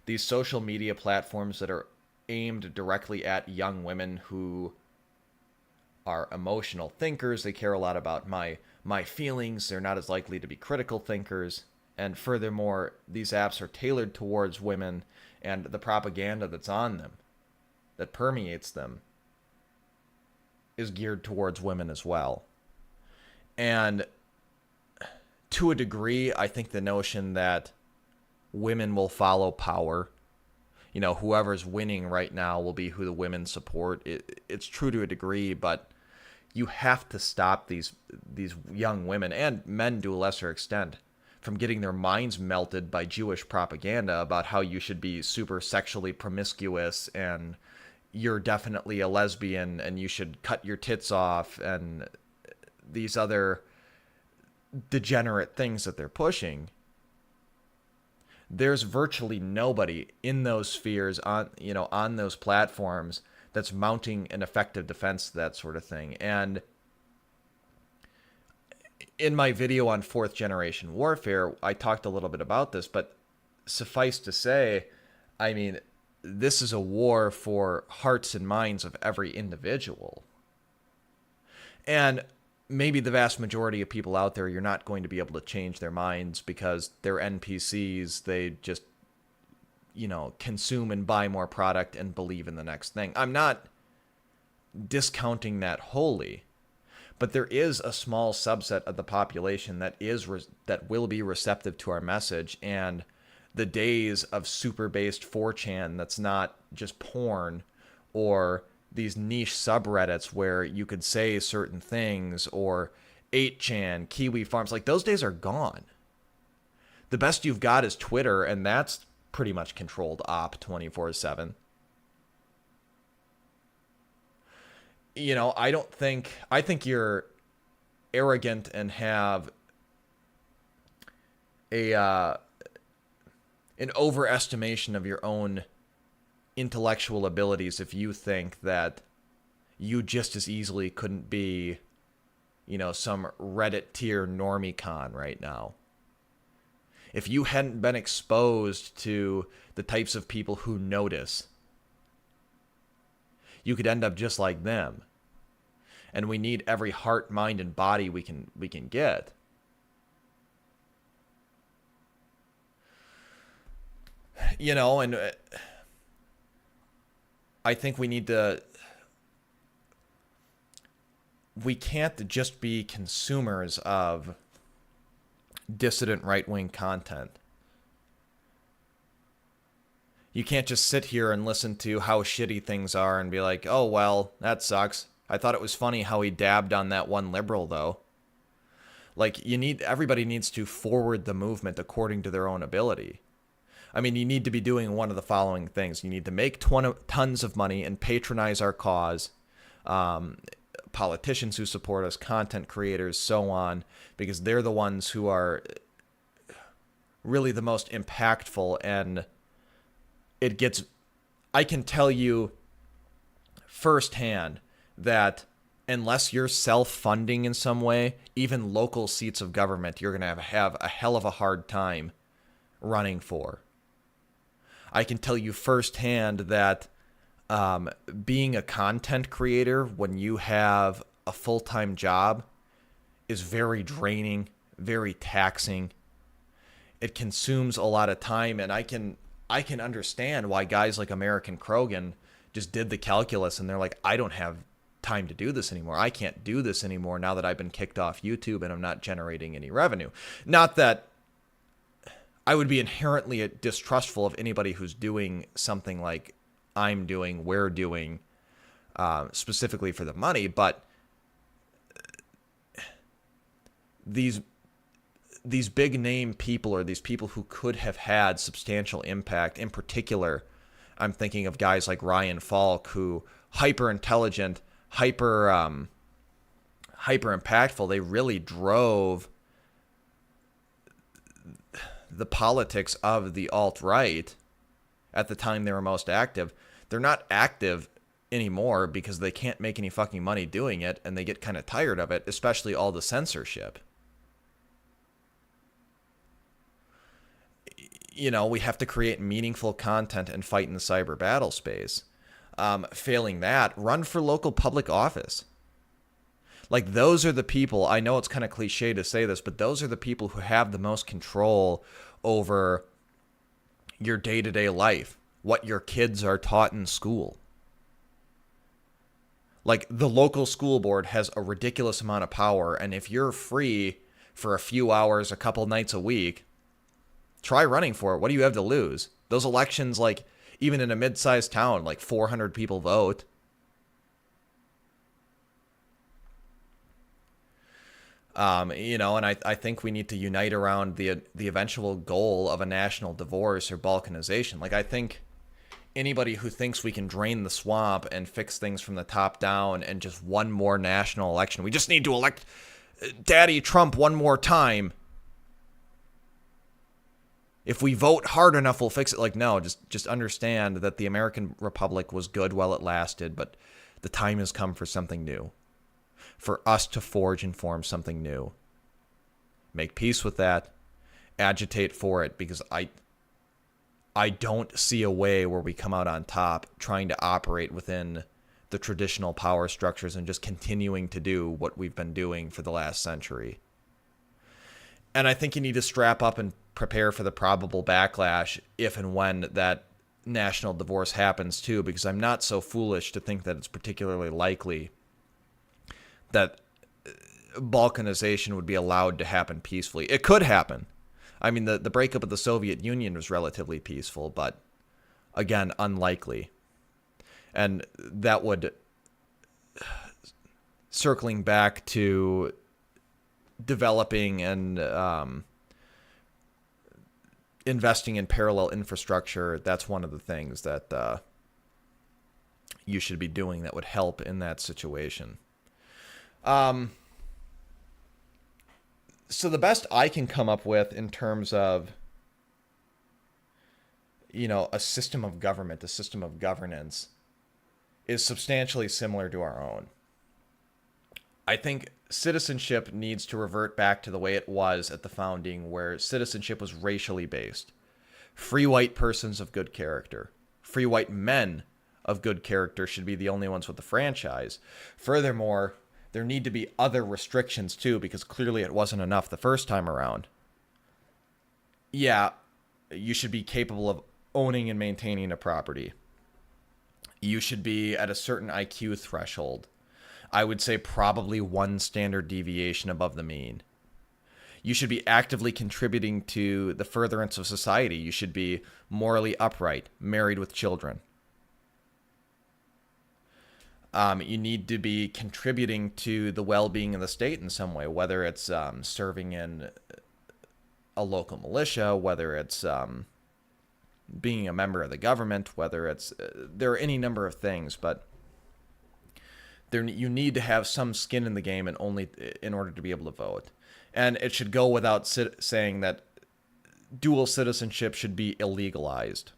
these social media platforms that are aimed directly at young women who are emotional thinkers. They care a lot about my feelings. They're not as likely to be critical thinkers. And furthermore, these apps are tailored towards women, and the propaganda that's on them, that permeates them, is geared towards women as well. And to a degree, I think the notion that women will follow power, whoever's winning right now will be who the women support. It's true to a degree, but you have to stop these young women, and men to a lesser extent, from getting their minds melted by Jewish propaganda about how you should be super sexually promiscuous and you're definitely a lesbian and you should cut your tits off, and these other degenerate things that they're pushing. There's virtually nobody in those spheres on those platforms that's mounting an effective defense to that sort of thing. And in my video on fourth generation warfare, I talked a little bit about this, but suffice to say, I mean, this is a war for hearts and minds of every individual. And maybe the vast majority of people out there, you're not going to be able to change their minds because they're NPCs. They just, consume and buy more product and believe in the next thing. I'm not discounting that wholly, but there is a small subset of the population that will be receptive to our message. And the days of super-based 4chan that's not just porn, or these niche subreddits where you could say certain things, or 8chan, Kiwi Farms, like those days are gone. The best you've got is Twitter, and that's pretty much controlled op 24/7. I think you're arrogant and have a an overestimation of your own intellectual abilities if you think that you just as easily couldn't be, some Reddit tier normie con right now. If you hadn't been exposed to the types of people who notice, you could end up just like them. And we need every heart, mind, and body we can get. And I think we can't just be consumers of dissident right-wing content. You can't just sit here and listen to how shitty things are and be like, oh, well, that sucks. I thought it was funny how he dabbed on that one liberal, though. Like, everybody needs to forward the movement according to their own ability. I mean, you need to be doing one of the following things. You need to make tons of money and patronize our cause. Politicians who support us, content creators, so on, because they're the ones who are really the most impactful. And I can tell you firsthand that unless you're self-funding in some way, even local seats of government, you're going to have a hell of a hard time running for. I can tell you firsthand that being a content creator when you have a full-time job is very draining, very taxing. It consumes a lot of time, and I can understand why guys like American Krogan just did the calculus and they're like, I don't have time to do this anymore. I can't do this anymore now that I've been kicked off YouTube and I'm not generating any revenue. Not that I would be inherently distrustful of anybody who's doing something like we're doing, specifically for the money, but these big name people, or these people who could have had substantial impact, in particular, I'm thinking of guys like Ryan Falk, who hyper intelligent, hyper impactful. They really drove the politics of the alt-right at the time they were most active. They're not active anymore because they can't make any fucking money doing it, and they get kind of tired of it, especially all the censorship. We have to create meaningful content and fight in the cyber battle space. Failing that, run for local public office. Like, those are the people, I know it's kind of cliche to say this, but those are the people who have the most control over your day-to-day life, what your kids are taught in school. Like, the local school board has a ridiculous amount of power, and if you're free for a few hours, a couple nights a week, try running for it. What do you have to lose? Those elections, like, even in a mid-sized town, like 400 people vote. And I think we need to unite around the eventual goal of a national divorce or balkanization. Like, I think anybody who thinks we can drain the swamp and fix things from the top down and just one more national election, we just need to elect Daddy Trump one more time. If we vote hard enough, we'll fix it. Like, no, just understand that the American Republic was good while it lasted, but the time has come for something new. For us to forge and form something new. Make peace with that. Agitate for it, because I don't see a way where we come out on top trying to operate within the traditional power structures and just continuing to do what we've been doing for the last century. And I think you need to strap up and prepare for the probable backlash if and when that national divorce happens too, because I'm not so foolish to think that it's particularly likely that balkanization would be allowed to happen peacefully. It could happen. I mean, the breakup of the Soviet Union was relatively peaceful, but again, unlikely. And that would, circling back to developing and investing in parallel infrastructure, that's one of the things that you should be doing that would help in that situation. So the best I can come up with in terms of, a system of government, a system of governance, is substantially similar to our own. I think citizenship needs to revert back to the way it was at the founding, where citizenship was racially based. Free white persons of good character. Free white men of good character should be the only ones with the franchise. Furthermore, there need to be other restrictions too, because clearly it wasn't enough the first time around. Yeah, you should be capable of owning and maintaining a property. You should be at a certain IQ threshold. I would say probably one standard deviation above the mean. You should be actively contributing to the furtherance of society. You should be morally upright, married with children. You need to be contributing to the well-being of the state in some way, whether it's serving in a local militia, whether it's being a member of the government, whether it's there are any number of things, but you need to have some skin in the game, and only in order to be able to vote. And it should go without saying that dual citizenship should be illegalized.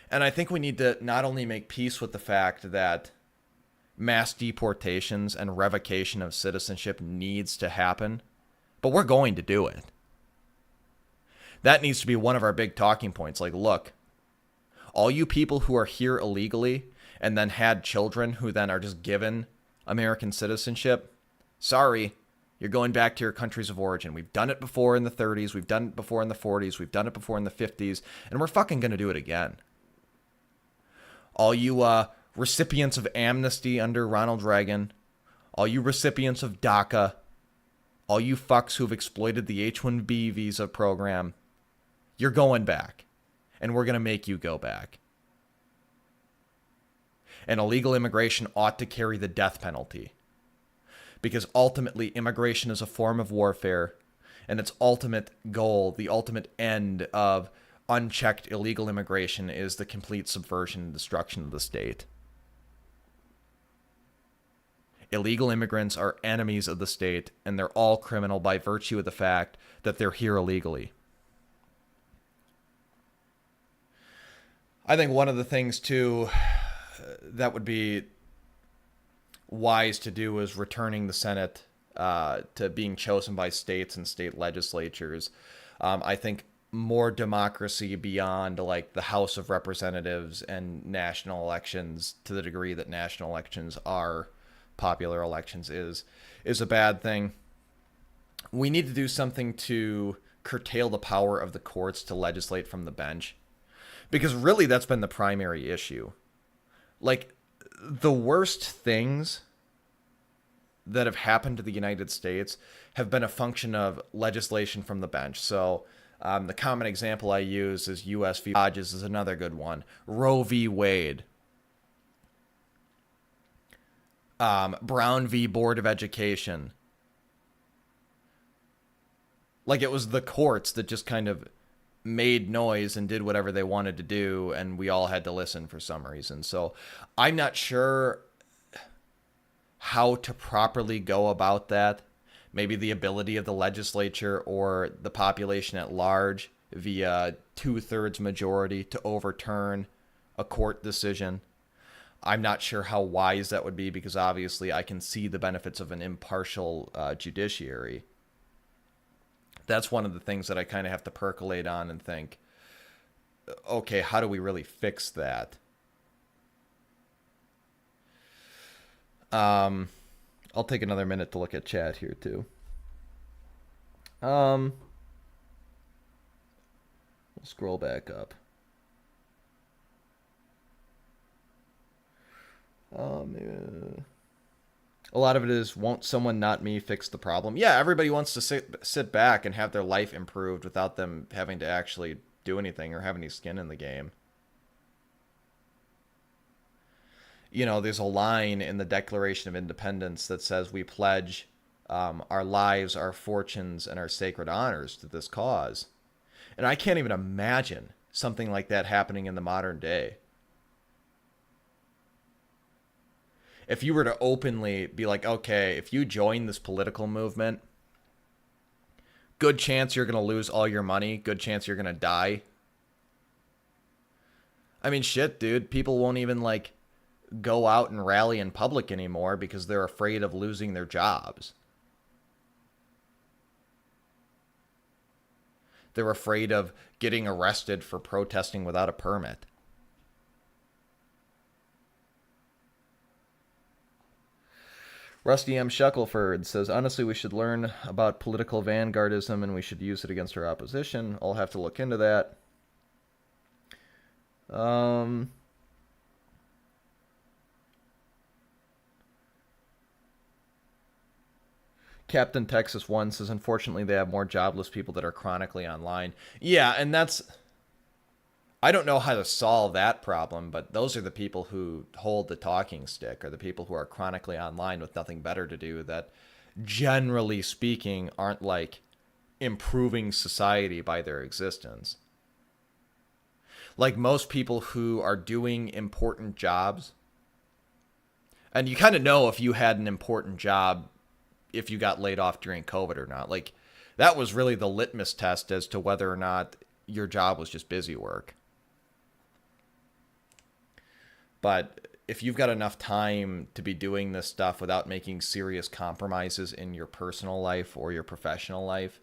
And I think we need to not only make peace with the fact that mass deportations and revocation of citizenship needs to happen, but we're going to do it. That needs to be one of our big talking points. Like, look, all you people who are here illegally and then had children who then are just given American citizenship, sorry, you're going back to your countries of origin. We've done it before in the 30s. We've done it before in the 40s. We've done it before in the 50s. And we're fucking going to do it again. All you recipients of amnesty under Ronald Reagan, all you recipients of DACA, all you fucks who've exploited the H-1B visa program, you're going back, and we're going to make you go back. And illegal immigration ought to carry the death penalty, because ultimately immigration is a form of warfare, and its ultimate goal, the ultimate end of unchecked illegal immigration, is the complete subversion and destruction of the state. Illegal immigrants are enemies of the state, and they're all criminal by virtue of the fact that they're here illegally. I think one of the things, too, that would be wise to do is returning the Senate to being chosen by states and state legislatures. I think more democracy beyond like the House of Representatives and national elections, to the degree that national elections are popular elections, is a bad thing. We need to do something to curtail the power of the courts to legislate from the bench, because really that's been the primary issue. Like, the worst things that have happened to the United States have been a function of legislation from the bench. So the common example I use is U.S. v. Hodges is another good one. Roe v. Wade. Brown v. Board of Education. Like, it was the courts that just kind of made noise and did whatever they wanted to do, and we all had to listen for some reason. So I'm not sure how to properly go about that. Maybe the ability of the legislature or the population at large via 2/3 majority to overturn a court decision. I'm not sure how wise that would be, because obviously I can see the benefits of an impartial judiciary. That's one of the things that I kind of have to percolate on and think, okay, how do we really fix that? I'll take another minute to look at chat here too. We'll scroll back up. A lot of it is, won't someone, not me, fix the problem? Yeah, everybody wants to sit back and have their life improved without them having to actually do anything or have any skin in the game. You know, there's a line in the Declaration of Independence that says we pledge our lives, our fortunes, and our sacred honors to this cause. And I can't even imagine something like that happening in the modern day. If you were to openly be like, okay, if you join this political movement, good chance you're going to lose all your money, good chance you're going to die. I mean, shit, dude. People won't even, like, go out and rally in public anymore because they're afraid of losing their jobs. They're afraid of getting arrested for protesting without a permit. Rusty M. Shuckleford says, honestly, we should learn about political vanguardism and we should use it against our opposition. I'll have to look into that. Captain Texas 1 says, unfortunately, they have more jobless people that are chronically online. Yeah, and that's... I don't know how to solve that problem, but those are the people who hold the talking stick, or the people who are chronically online with nothing better to do that, generally speaking, aren't, like, improving society by their existence. Like most people who are doing important jobs, and you kind of know if you had an important job if you got laid off during COVID or not. Like, that was really the litmus test as to whether or not your job was just busy work. But if you've got enough time to be doing this stuff without making serious compromises in your personal life or your professional life,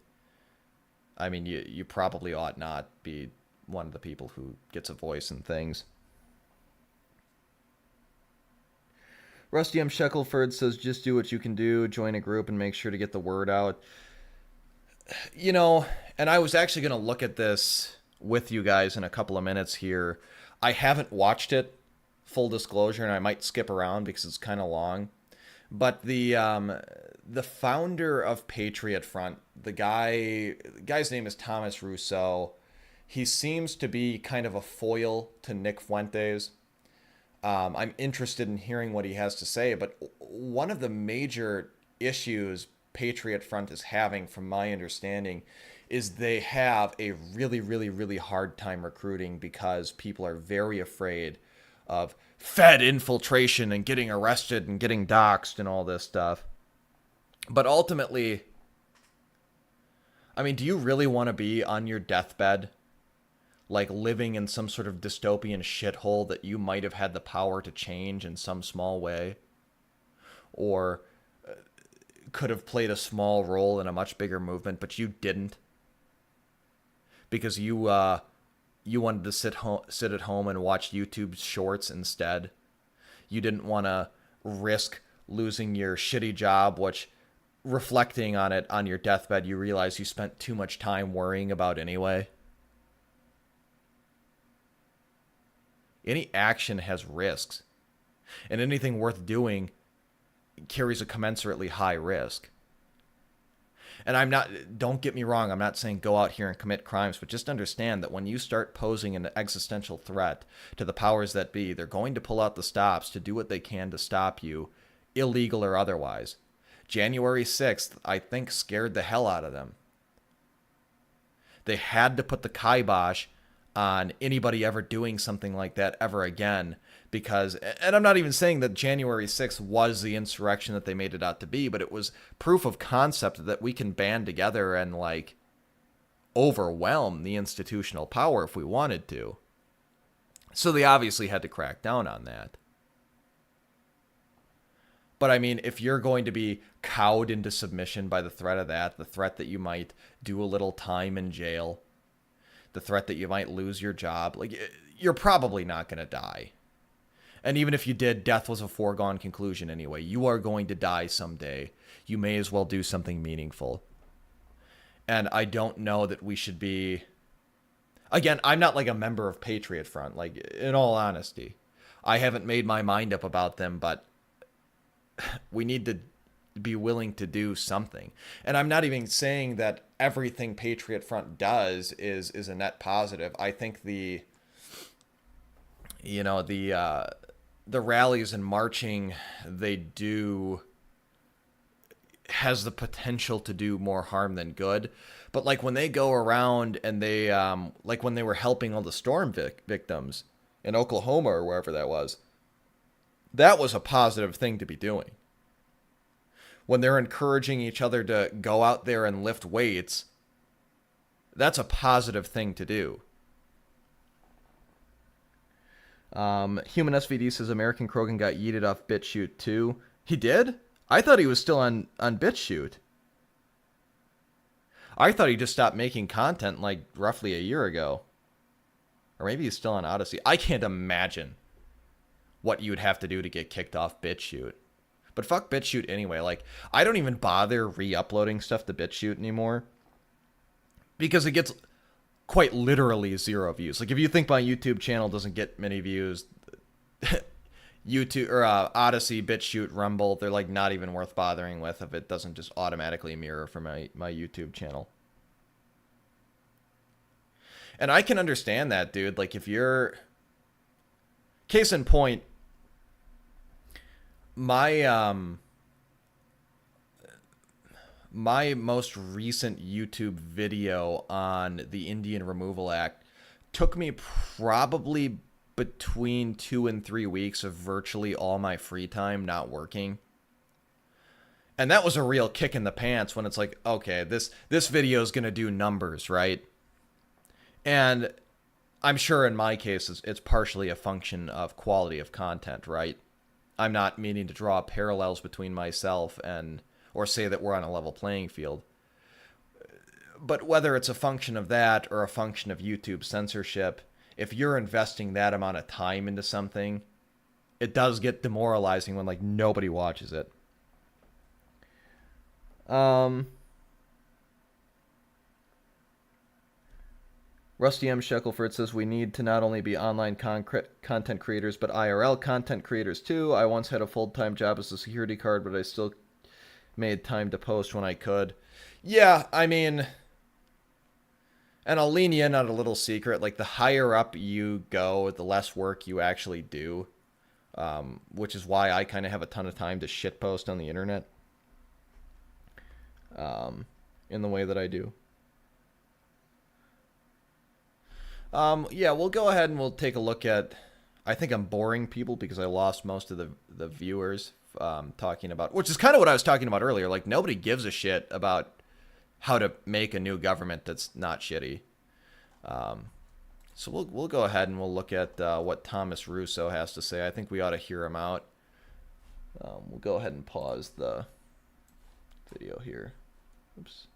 I mean, you probably ought not be one of the people who gets a voice in things. Rusty M. Shackelford says, just do what you can do, join a group, and make sure to get the word out. You know, and I was actually going to look at this with you guys in a couple of minutes here. I haven't watched it, full disclosure, and I might skip around because it's kind of long. But the founder of Patriot Front, the guy's name is Thomas Rousseau. He seems to be kind of a foil to Nick Fuentes. I'm interested in hearing what he has to say, but one of the major issues Patriot Front is having, from my understanding, is they have a really, really, really hard time recruiting because people are very afraid of Fed infiltration and getting arrested and getting doxxed and all this stuff. But ultimately, I mean, do you really want to be on your deathbed, like living in some sort of dystopian shithole that you might have had the power to change in some small way, or could have played a small role in a much bigger movement, but you didn't because you wanted to sit at home and watch YouTube shorts instead. You didn't want to risk losing your shitty job, which, reflecting on it on your deathbed, you realize you spent too much time worrying about anyway. Any action has risks, and anything worth doing carries a commensurately high risk. And don't get me wrong, I'm not saying go out here and commit crimes, but just understand that when you start posing an existential threat to the powers that be, they're going to pull out the stops to do what they can to stop you, illegal or otherwise. January 6th, I think, scared the hell out of them. They had to put the kibosh on anybody ever doing something like that ever again, because, and I'm not even saying that January 6th was the insurrection that they made it out to be, but it was proof of concept that we can band together and, like, overwhelm the institutional power if we wanted to. So they obviously had to crack down on that. But I mean, if you're going to be cowed into submission by the threat of that, the threat that you might do a little time in jail, the threat that you might lose your job, like, you're probably not going to die. And even if you did, death was a foregone conclusion anyway. You are going to die someday. You may as well do something meaningful. And I don't know that we should be... Again, I'm not like a member of Patriot Front, like, in all honesty. I haven't made my mind up about them, but we need to be willing to do something. And I'm not even saying that everything Patriot Front does is a net positive. I think the rallies and marching they do, has the potential to do more harm than good. But like when they go around and they like when they were helping all the storm victims in Oklahoma or wherever that was a positive thing to be doing. When they're encouraging each other to go out there and lift weights, that's a positive thing to do. Human SVD says American Krogan got yeeted off BitChute too. He did? I thought he was still on BitChute. I thought he just stopped making content like roughly a year ago. Or maybe he's still on Odyssey. I can't imagine what you would have to do to get kicked off BitChute. But fuck BitChute anyway. Like, I don't even bother re-uploading stuff to BitChute anymore. Because it gets quite literally 0 views. Like, if you think my YouTube channel doesn't get many views, YouTube or Odyssey, BitChute, Rumble, they're like not even worth bothering with if it doesn't just automatically mirror for my YouTube channel. And I can understand that, dude. Like, if you're... Case in point, my most recent YouTube video on the Indian Removal Act took me probably between 2 and 3 weeks of virtually all my free time not working. And that was a real kick in the pants when it's like, okay, this video is going to do numbers, right? And I'm sure in my case, it's partially a function of quality of content, right? I'm not meaning to draw parallels between myself and, or say that we're on a level playing field. But whether it's a function of that or a function of YouTube censorship, if you're investing that amount of time into something, it does get demoralizing when like nobody watches it. Rusty M. Shackelford says we need to not only be online content creators, but IRL content creators too. I once had a full-time job as a security guard, but I still made time to post when I could. Yeah, I mean, and I'll lean you in on a little secret. Like, the higher up you go, the less work you actually do, which is why I kind of have a ton of time to shitpost on the internet in the way that I do. Yeah, we'll go ahead and we'll take a look at... I think I'm boring people because I lost most of the viewers talking about... Which is kind of what I was talking about earlier. Like, nobody gives a shit about how to make a new government that's not shitty. So we'll go ahead and we'll look at what Thomas Russo has to say. I think we ought to hear him out. We'll go ahead and pause the video here. Oops.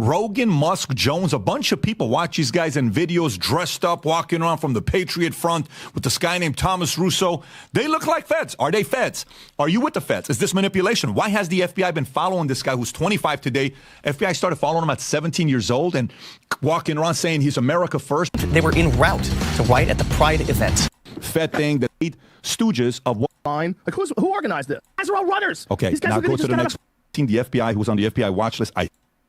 Rogan, Musk, Jones, a bunch of people watch these guys in videos dressed up, walking around from the Patriot Front with this guy named Thomas Russo. They look like feds. Are they feds? Are you with the feds? Is this manipulation? Why has the FBI been following this guy who's 25 today? FBI started following him at 17 years old and walking around saying he's America first. They were en route to riot at the Pride event. Fed thing, the 8 stooges of what? Fine. Like, who organized it? These guys are all runners. Okay, now go to the next. The FBI, who was on the FBI watch list,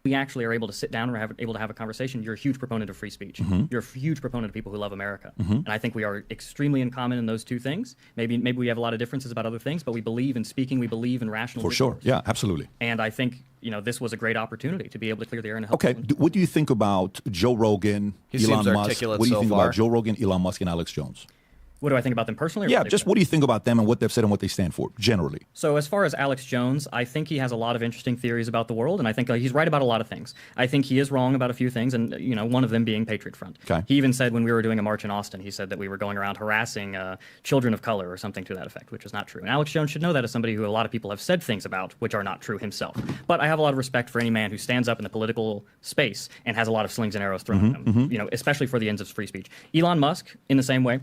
we actually are able to sit down and able to have a conversation. You're a huge proponent of free speech. You're a huge proponent of people who love America. And I think we are extremely in common in those two things. Maybe we have a lot of differences about other things, but we believe in speaking. We believe in rational For discourse. sure. Yeah, absolutely. And I think, this was a great opportunity to be able to clear the air and help. Okay, what do you think about Joe Rogan, Elon Musk? What do you think about Joe Rogan, Elon Musk, and Alex Jones? What do I think about them personally? Or yeah, just what do you think about them and what they've said and what they stand for, generally? So as far as Alex Jones, I think he has a lot of interesting theories about the world, and I think he's right about a lot of things. I think he is wrong about a few things, and one of them being Patriot Front. Okay. He even said when we were doing a march in Austin, he said that we were going around harassing children of color or something to that effect, which is not true. And Alex Jones should know that as somebody who a lot of people have said things about which are not true himself. But I have a lot of respect for any man who stands up in the political space and has a lot of slings and arrows thrown at him, especially for the ends of free speech. Elon Musk, in the same way.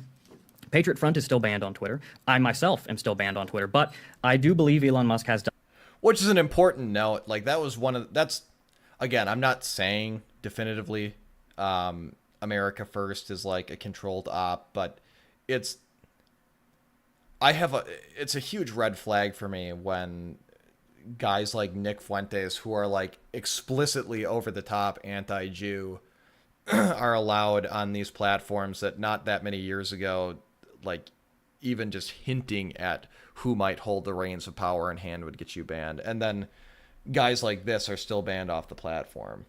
Patriot Front is still banned on Twitter. I myself am still banned on Twitter, but I do believe Elon Musk has done. Which is an important note. Like, that was that's, again, I'm not saying definitively America First is like a controlled op, but it's a huge red flag for me when guys like Nick Fuentes, who are like explicitly over the top anti-Jew, are allowed on these platforms that not that many years ago, like, even just hinting at who might hold the reins of power in hand would get you banned. And then guys like this are still banned off the platform.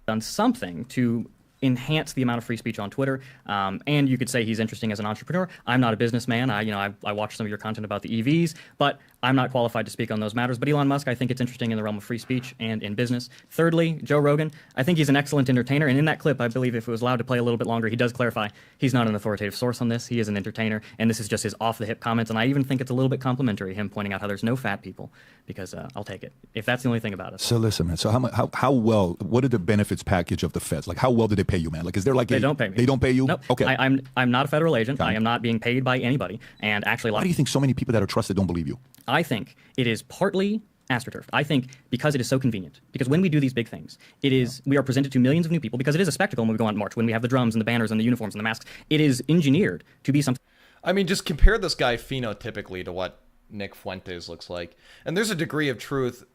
Done something to enhance the amount of free speech on Twitter, and you could say he's interesting as an entrepreneur. I'm not a businessman. I watch some of your content about the EVs, but I'm not qualified to speak on those matters. But Elon Musk, I think it's interesting in the realm of free speech and in business. Thirdly, Joe Rogan, I think he's an excellent entertainer, and in that clip, I believe if it was allowed to play a little bit longer, he does clarify he's not an authoritative source on this. He is an entertainer, and this is just his off-the-hip comments, and I even think it's a little bit complimentary, him pointing out how there's no fat people, because I'll take it, if that's the only thing about it. So listen, man, so how well, what are the benefits package of the feds? Like, how well do they pay you, man? Like, is there like They don't pay me. They don't pay you? Nope. Okay. I'm not a federal agent. Okay. I am not being paid by anybody, and actually, Why do you think so many people that are trusted don't believe you? I think it is partly astroturfed. I think because it is so convenient. Because when we do these big things, we are presented to millions of new people, because it is a spectacle when we go on march, when we have the drums and the banners and the uniforms and the masks. It is engineered to be something. I mean, just compare this guy phenotypically to what Nick Fuentes looks like. And there's a degree of truth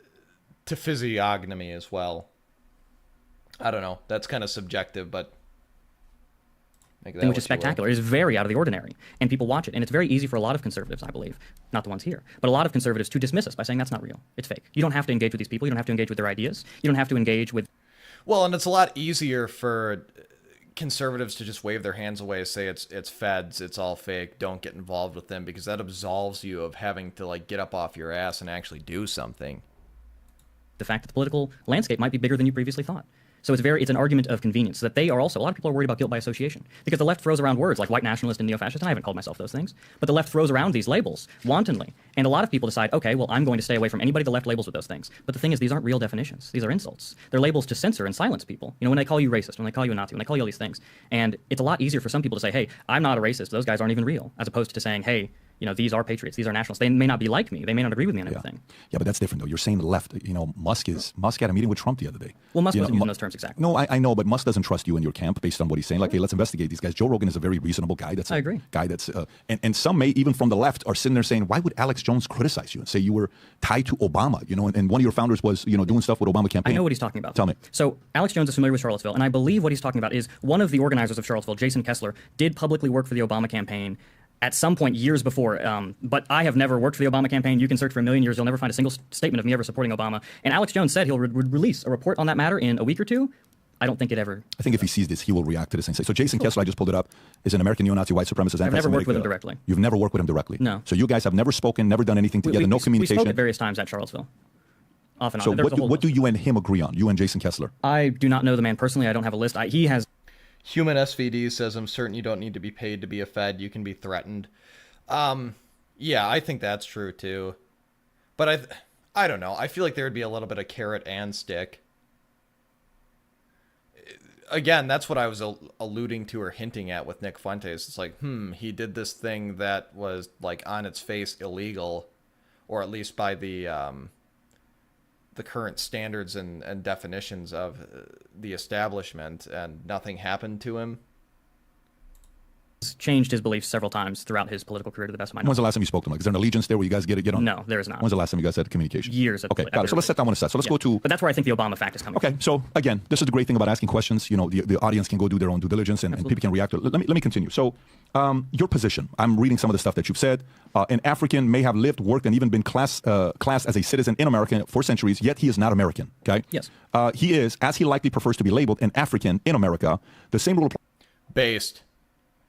to physiognomy as well. I don't know. That's kind of subjective, but... which is spectacular. It is very out of the ordinary, and people watch it, and it's very easy for a lot of conservatives, I believe, not the ones here, but a lot of conservatives to dismiss us by saying that's not real, it's fake. You don't have to engage with these people, you don't have to engage with their ideas, you don't have to engage with... Well, and it's a lot easier for conservatives to just wave their hands away, say it's feds, it's all fake, don't get involved with them, because that absolves you of having to like get up off your ass and actually do something. The fact that the political landscape might be bigger than you previously thought. So it's an argument of convenience, that they are also, a lot of people are worried about guilt by association, because the left throws around words like white nationalist and neo-fascist, and I haven't called myself those things, but the left throws around these labels wantonly, and a lot of people decide, okay, well, I'm going to stay away from anybody the left labels with those things. But the thing is, these aren't real definitions. These are insults. They're labels to censor and silence people. You know, when they call you racist, when they call you a Nazi, when they call you all these things, and it's a lot easier for some people to say, hey, I'm not a racist, those guys aren't even real, as opposed to saying, hey, you know, these are patriots, these are nationalists. They may not be like me, they may not agree with me on everything. Yeah, but that's different though. You're saying the left. You know, Musk had a meeting with Trump the other day. Well, Musk You know, wasn't using those terms exactly. No, I know, but Musk doesn't trust you and your camp based on what he's saying. Like, hey, let's investigate these guys. Joe Rogan is a very reasonable guy. I agree. Guy that's, and some may even from the left are sitting there saying, why would Alex Jones criticize you and say you were tied to Obama? You know, and one of your founders was, you know, doing stuff with Obama campaign. I know what he's talking about. Tell me. So Alex Jones is familiar with Charlottesville, and I believe what he's talking about is one of the organizers of Charlottesville, Jason Kessler, did publicly work for the Obama campaign at some point years before, but I have never worked for the Obama campaign. You can search for a million years. You'll never find a single statement of me ever supporting Obama. And Alex Jones said he'll release a report on that matter in a week or two. I don't think it ever... I think if he sees this, he will react to this and say, so Jason Kessler, I just pulled it up, is an American neo-Nazi white supremacist. I've never worked with him directly. You've never worked with him directly? No. So you guys have never spoken, never done anything together, no communication? We spoke at various times at Charlottesville. Off and on. So what do you and him agree on, you and Jason Kessler? I do not know the man personally. I don't have a list. He has... Human SVD says, I'm certain you don't need to be paid to be a Fed. You can be threatened. Yeah, I think that's true too. But I don't know. I feel like there would be a little bit of carrot and stick. Again, that's what I was alluding to or hinting at with Nick Fuentes. It's like, he did this thing that was like on its face illegal, or at least by the current standards and definitions of the establishment, and nothing happened to him. Changed his beliefs several times throughout his political career, to the best of my knowledge. When's the last time you spoke to him? Like, is there an allegiance there where you guys get on? No, there is not. When's the last time you guys had communication? Years. Okay, got it. So let's set that one aside. So let's go to... But that's where I think the Obama fact is coming from. Okay, so again, this is the great thing about asking questions. You know, the audience can go do their own due diligence, and people can react to it. Let me continue. So your position, I'm reading some of the stuff that you've said. An African may have lived, worked, and even been classed as a citizen in America for centuries, yet he is not American, okay? Yes. He is, as he likely prefers to be labeled, an African in America. The same rule applies. Based.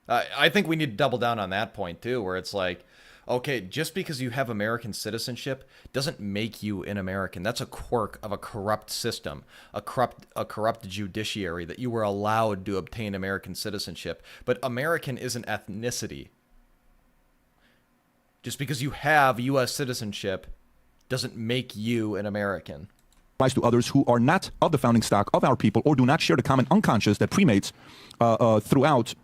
I think we need to double down on that point too, where it's like, okay, just because you have American citizenship doesn't make you an American. That's a quirk of a corrupt system, a corrupt judiciary, that you were allowed to obtain American citizenship. But American is an ethnicity. Just because you have U.S. citizenship doesn't make you an American. Applies to others who are not of the founding stock of our people, or do not share the common unconscious that primates throughout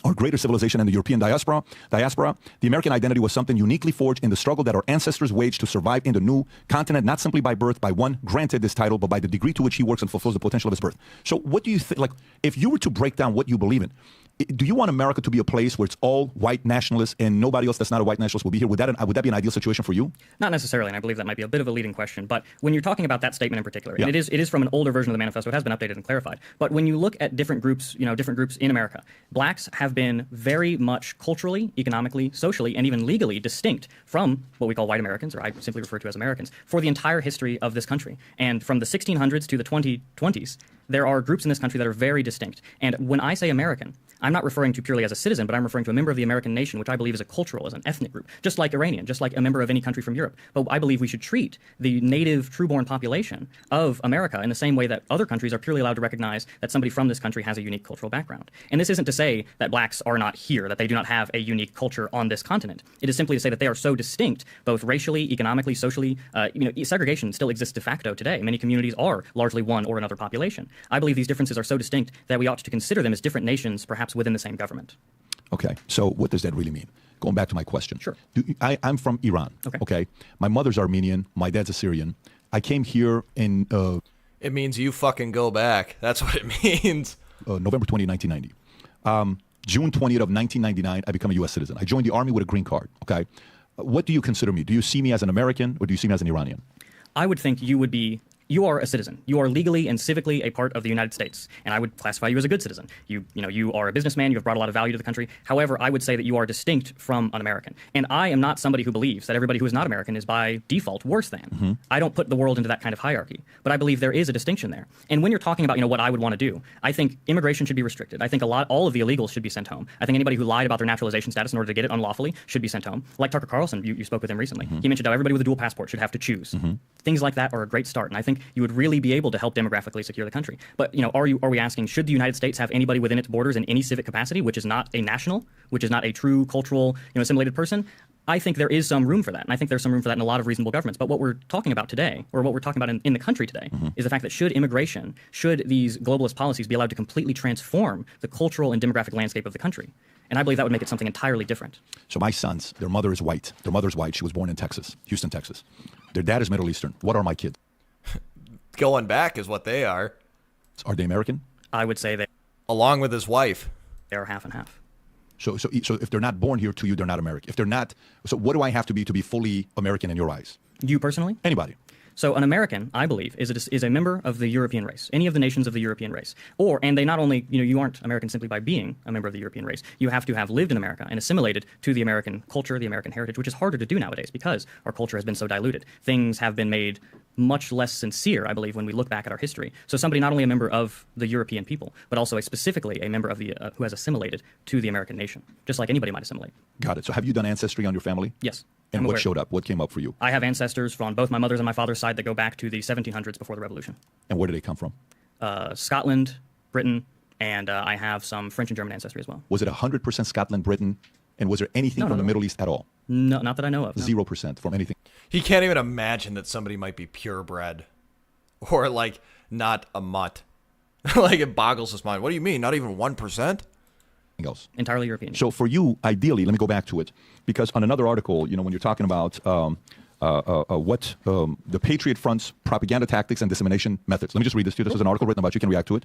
our greater civilization and the European diaspora. The American identity was something uniquely forged in the struggle that our ancestors waged to survive in the new continent, not simply by birth, by one granted this title, but by the degree to which he works and fulfills the potential of his birth. So what do you think, like, if you were to break down what you believe in, Do you want America to be a place where it's all white nationalists and nobody else that's not a white nationalist will be here? Would that be an ideal situation for you? Not necessarily, and I believe that might be a bit of a leading question. But when you're talking about that statement in particular, Yeah. and it is from an older version of the manifesto, it has been updated and clarified. But when you look at different groups, different groups in America, blacks have been very much culturally, economically, socially, and even legally distinct from what we call white Americans, or I simply refer to as Americans, for the entire history of this country. And from the 1600s to the 2020s, there are groups in this country that are very distinct. And when I say American, I'm not referring to purely as a citizen, but I'm referring to a member of the American nation, which I believe is a cultural, as an ethnic group, just like Iranian, just like a member of any country from Europe. But I believe we should treat the native, true-born population of America in the same way that other countries are purely allowed to recognize that somebody from this country has a unique cultural background. And this isn't to say that blacks are not here, that they do not have a unique culture on this continent. It is simply to say that they are so distinct, both racially, economically, socially. Segregation still exists de facto today. Many communities are largely one or another population. I believe these differences are so distinct that we ought to consider them as different nations, perhaps within the same government. Okay, so what does that really mean? Going back to my question. Sure. I'm from Iran. Okay. My mother's Armenian. My dad's Assyrian. I came here in It means you fucking go back. That's what it means. November 20, 1990. June 20th of 1999, I become a U.S. citizen. I joined the Army with a green card. Okay. What do you consider me? Do you see me as an American or do you see me as an Iranian? I would think you are a citizen. You are legally and civically a part of the United States, and I would classify you as a good citizen. You are a businessman. You have brought a lot of value to the country. However, I would say that you are distinct from an American, and I am not somebody who believes that everybody who is not American is by default worse than. Mm-hmm. I don't put the world into that kind of hierarchy, but I believe there is a distinction there. And when you're talking about what I would want to do, I think immigration should be restricted. I think all of the illegals should be sent home. I think anybody who lied about their naturalization status in order to get it unlawfully should be sent home. Like Tucker Carlson, you spoke with him recently. Mm-hmm. He mentioned how everybody with a dual passport should have to choose. Things like that are a great start, and I think you would really be able to help demographically secure the country. But are we asking, should the United States have anybody within its borders in any civic capacity, which is not a national, which is not a true cultural, assimilated person? I think there is some room for that, and I think there's some room for that in a lot of reasonable governments. But what we're talking about today, or what we're talking about in the country today, is the fact that should these globalist policies be allowed to completely transform the cultural and demographic landscape of the country? And I believe that would make it something entirely different. So my sons, their mother is white. Their mother's white. She was born in Texas, Houston, Texas. Their dad is Middle Eastern. What are my kids? Going back is what they are, Are they American? I would say along with his wife. they are half and half. So if they're not born here to you, they're not American. If they're not, so what do I have to be fully American in your eyes? You personally? Anybody. So an American, I believe, is a member of the European race, any of the nations of the European race. And they not only, you aren't American simply by being a member of the European race. You have to have lived in America and assimilated to the American culture, the American heritage, which is harder to do nowadays because our culture has been so diluted. Things have been made much less sincere, I believe, when we look back at our history. So somebody not only a member of the European people, but also specifically a member of the who has assimilated to the American nation, just like anybody might assimilate. Got it. So have you done ancestry on your family? Yes. And I'm what aware. showed up? What came up for you? I have ancestors on both my mother's and my father's side that go back to the 1700s before the Revolution. And where did they come from? Scotland, Britain, and I have some French and German ancestry as well. Was it 100% Scotland, Britain? And was there anything No, from no, the no. Middle East at all? No, not that I know of. No. 0% from anything. He can't even imagine that somebody might be purebred or like not a mutt. Like it boggles his mind. What do you mean? Not even 1%? Else. Entirely European. So for you, ideally, let me go back to it, because on another article, when you're talking about what the Patriot Front's propaganda tactics and dissemination methods. Let me just read this to you. This is an article written about you. You can react to it.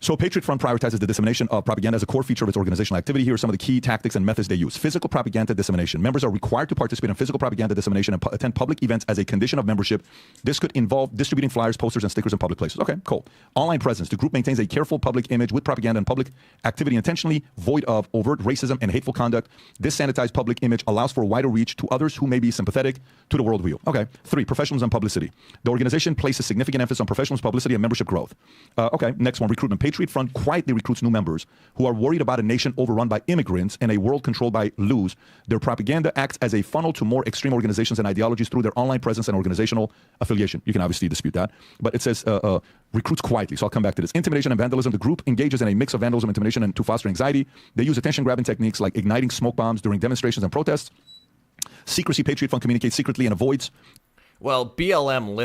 So Patriot Front prioritizes the dissemination of propaganda as a core feature of its organizational activity. Here are some of the key tactics and methods they use. Physical propaganda dissemination. Members are required to participate in physical propaganda dissemination and attend public events as a condition of membership. This could involve distributing flyers, posters, and stickers in public places. Okay, cool. Online presence. The group maintains a careful public image with propaganda and public activity intentionally void of overt racism and hateful conduct. This sanitized public image allows for wider reach to others who may be sympathetic to the worldview. Okay. 3, professionalism and publicity. The organization places significant emphasis on professionalism, publicity, and membership growth. Okay, next one, recruitment. Patriot Front quietly recruits new members who are worried about a nation overrun by immigrants and a world controlled by loos. Their propaganda acts as a funnel to more extreme organizations and ideologies through their online presence and organizational affiliation. You can obviously dispute that, but it says recruits quietly. So I'll come back to this. Intimidation and vandalism. The group engages in a mix of vandalism, intimidation, and to foster anxiety. They use attention-grabbing techniques like igniting smoke bombs during demonstrations and protests. Secrecy. Patriot Front communicates secretly and avoids. Well, BLM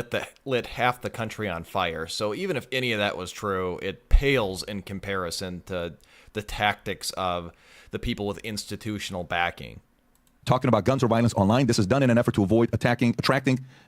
lit half the country on fire, so even if any of that was true, it pales in comparison to the tactics of the people with institutional backing. talking about guns or violence online. This is done in an effort to avoid attracting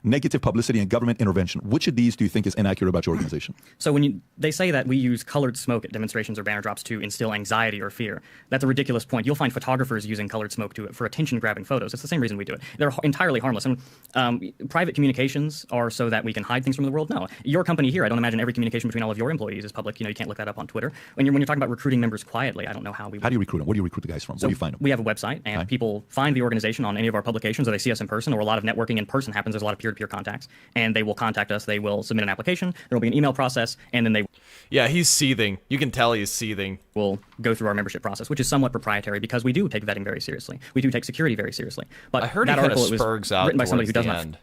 negative publicity and government intervention. Which of these do you think is inaccurate about your organization? So when they say that we use colored smoke at demonstrations or banner drops to instill anxiety or fear, that's a ridiculous point. You'll find photographers using colored smoke for attention-grabbing photos. It's the same reason we do it. They're entirely harmless. And private communications are so that we can hide things from the world. No, your company here, I don't imagine every communication between all of your employees is public. You can't look that up on Twitter. When you're talking about recruiting members quietly, I don't know how we. How do you recruit them? Where do you recruit the guys from? Where do you find them? We have a website, and people find the organization on any of our publications, or they see us in person, or a lot of networking in person happens. There's a lot of peer-to-peer contacts, and they will contact us. They will submit an application. There will be an email process, and then they Yeah, he's seething. You can tell he's seething. will go through our membership process, which is somewhat proprietary because we do take vetting very seriously. We do take security very seriously. But I heard that he kind of article, it was spurgs out written by somebody who towards doesn't the have. end.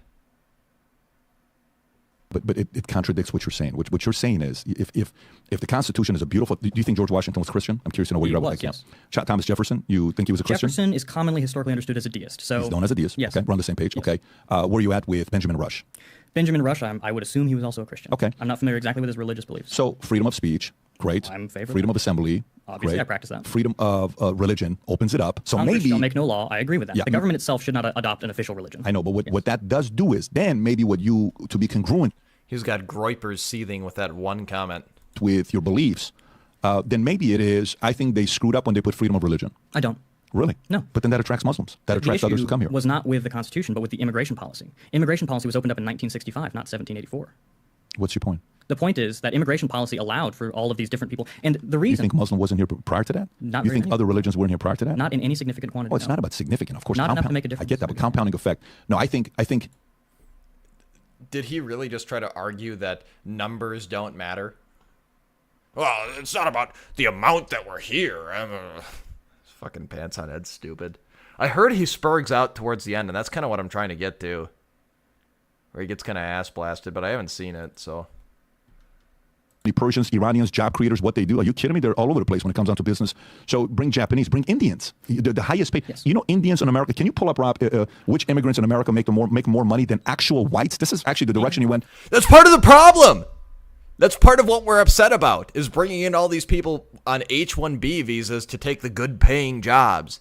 But it contradicts what you're saying. What you're saying is, if the Constitution is a beautiful, do you think George Washington was Christian? I'm curious to know where He you're at was, with that. yes. Thomas Jefferson, you think he was a Christian? Jefferson is commonly historically understood as a deist. So He's known as a deist. Yes. Okay, we're on the same page. Okay, where are you at with Benjamin Rush? Benjamin Rush, I would assume he was also a Christian. Okay. I'm not familiar exactly with his religious beliefs. So freedom of speech, great. I'm in favor of Freedom that. of assembly, Obviously, great. I practice that. Freedom of religion opens it up. So Congress maybe shall make no law. I agree with that. Yeah. The government itself should not adopt an official religion. I know, but what that does do is then maybe to be congruent He's got groypers seething with that one comment. with your beliefs, then maybe it is. I think they screwed up when they put freedom of religion. I don't. Really? No. But then that attracts Muslims. That The attracts others issue who come here. was not with the Constitution, but with the immigration policy. Immigration policy was opened up in 1965, not 1784. What's your point? The point is that immigration policy allowed for all of these different people. And the You reason, think Muslim wasn't here prior to that? Not You very think many. other religions weren't here prior to that? not in any significant quantity. Oh, it's no. not about significant. Of course, Not enough to compound- make a I difference. get that, but compounding effect. No, I think Did he really just try to argue that numbers don't matter? Well, it's not about the amount that we're here. Fucking pants on head stupid. I heard he spurgs out towards the end, and that's kind of what I'm trying to get to. Where he gets kind of ass blasted, but I haven't seen it, so. the Persians, Iranians, job creators, what they do. Are you kidding me? They're all over the place when it comes down to business. So bring Japanese, bring Indians. The highest paid. Yes. You know, Indians in America. Can you pull up, Rob, which immigrants in America make more money than actual whites? This is actually the direction you went. That's part of the problem. That's part of what we're upset about, is bringing in all these people on H-1B visas to take the good-paying jobs.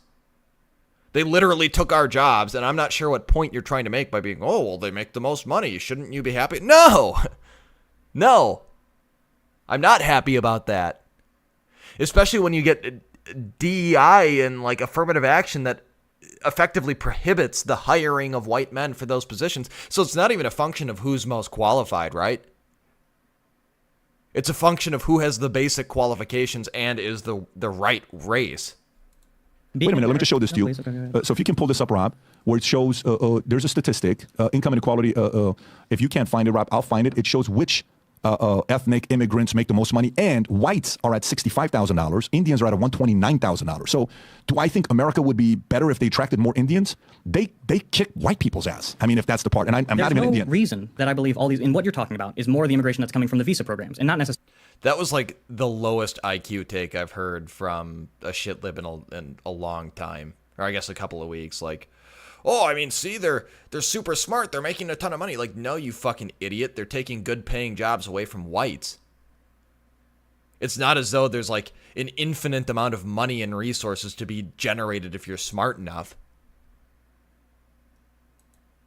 They literally took our jobs, and I'm not sure what point you're trying to make by being, oh, well, they make the most money. Shouldn't you be happy? No. No. I'm not happy about that. Especially when you get DEI and, like, affirmative action that effectively prohibits the hiring of white men for those positions. So it's not even a function of who's most qualified, right? It's a function of who has the basic qualifications and is the right race. Wait a minute, let me just show this to you. So if you can pull this up, Rob, where it shows, there's a statistic, income inequality. If you can't find it, Rob, I'll find it. It shows which ethnic immigrants make the most money, and whites are at $65,000. Indians are at $129,000. So do I think America would be better if they attracted more Indians? They kick white people's ass. I mean, if that's the part. And I'm not even no Indian. reason that I believe all these, and what you're talking about, is more of the immigration that's coming from the visa programs, and not necessarily. That was like the lowest IQ take I've heard from a shitlib in a long time, or I guess a couple of weeks. Like, oh, I mean, see, they're super smart. They're making a ton of money. Like, no, you fucking idiot. They're taking good-paying jobs away from whites. It's not as though there's like an infinite amount of money and resources to be generated if you're smart enough.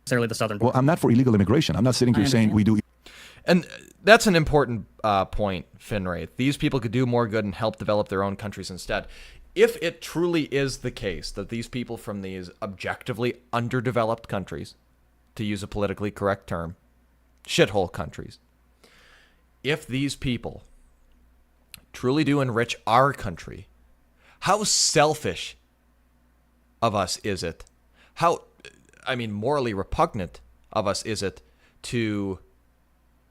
The southern. Well, I'm not for illegal immigration. I'm not sitting here saying we do. And that's an important point, Finray. These people could do more good and help develop their own countries instead. If it truly is the case that these people from these objectively underdeveloped countries, to use a politically correct term, shithole countries, if these people truly do enrich our country, how selfish of us is it? Morally repugnant of us is it to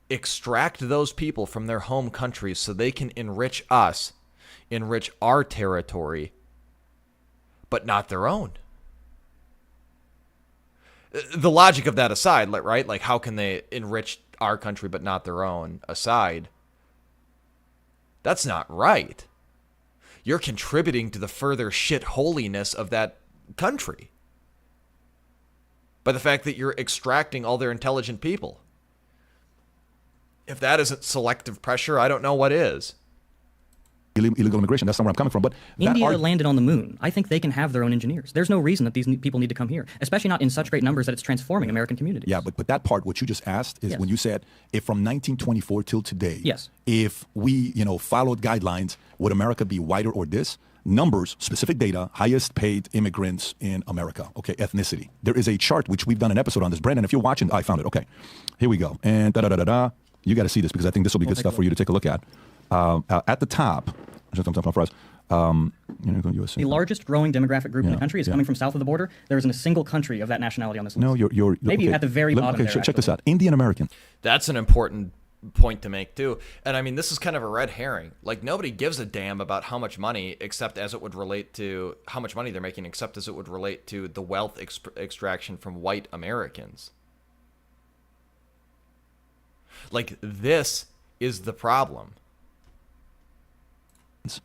extract those people from their home countries so they can enrich us, enrich our territory, but not their own. The logic of that aside, right? Like, how can they enrich our country but not their own aside? That's not right. You're contributing to the further shitholiness of that country by the fact that you're extracting all their intelligent people. If that isn't selective pressure, I don't know what is. illegal immigration. That's not where I'm coming from. But India landed on the moon. I think they can have their own engineers. There's no reason that these people need to come here, especially not in such great numbers that it's transforming American communities. Yeah, but that part, what you just asked, is Yes. when you said, if from 1924 till today, Yes. if we, followed guidelines, would America be whiter or this? Numbers, specific data, highest paid immigrants in America. Okay, ethnicity. There is a chart, which we've done an episode on this. Brandon, if you're watching, I found it. Okay, here we go. And da-da-da-da-da. You got to see this because I think this will be good stuff for you to take a look at. At the top, for us, the largest growing demographic group in the country is coming from south of the border. There isn't a single country of that nationality on this list. No, you're maybe okay. at the very bottom. Okay, check this out. Indian American. That's an important point to make too. And I mean, this is kind of a red herring. Like, nobody gives a damn about how much money, except as it would relate to how much money they're making, except as it would relate to the wealth extraction from white Americans. Like, this is the problem.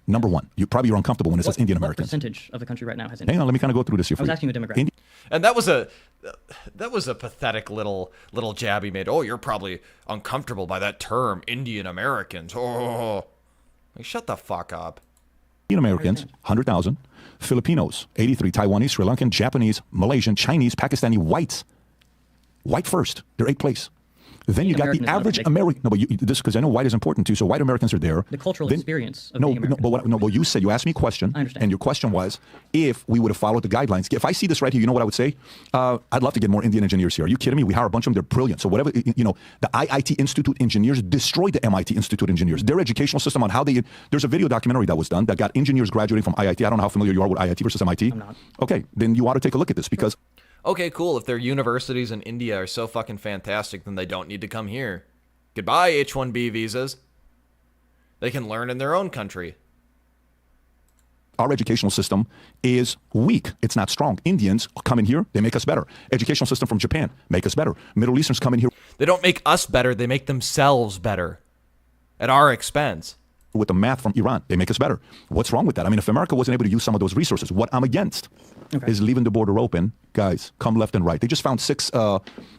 Number one, you're uncomfortable when it says Indian Americans. What percentage of the country right now has Hang on, let me kind of go through this here for I was you. asking you a demographic. And that was a pathetic little jab he made. Oh, you're probably uncomfortable by that term, Indian Americans. Oh, like, shut the fuck up. Indian Americans, 100,000. Filipinos, 83. Taiwanese, Sri Lankan, Japanese, Malaysian, Chinese, Pakistani, whites. White first. They're 8th place. Then you got American the is not a average big- American. No, but this because I know white is important too. So white Americans are there. The cultural Then- experience of No, being American. but you said you asked me a question, I understand. and your question was if we would have followed the guidelines. If I see this right here, you know what I would say? I'd love to get more Indian engineers here. Are you kidding me? We hire a bunch of them. They're brilliant. So whatever the IIT Institute engineers destroyed the MIT Institute engineers. Their educational system on how they. There's a video documentary that was done that got engineers graduating from IIT. I don't know how familiar you are with IIT versus MIT. I'm not. Okay, then you ought to take a look at this because. Okay, cool. If their universities in India are so fucking fantastic, then they don't need to come here. Goodbye, H-1B visas. They can learn in their own country. Our educational system is weak. It's not strong. Indians come in here, they make us better. Educational system from Japan, make us better. Middle Easterns come in here They don't make us better, they make themselves better. At our expense. with the math from Iran, they make us better. What's wrong with that? I mean, if America wasn't able to use some of those resources, what I'm against is leaving the border open. Guys, come left and right. They just found 6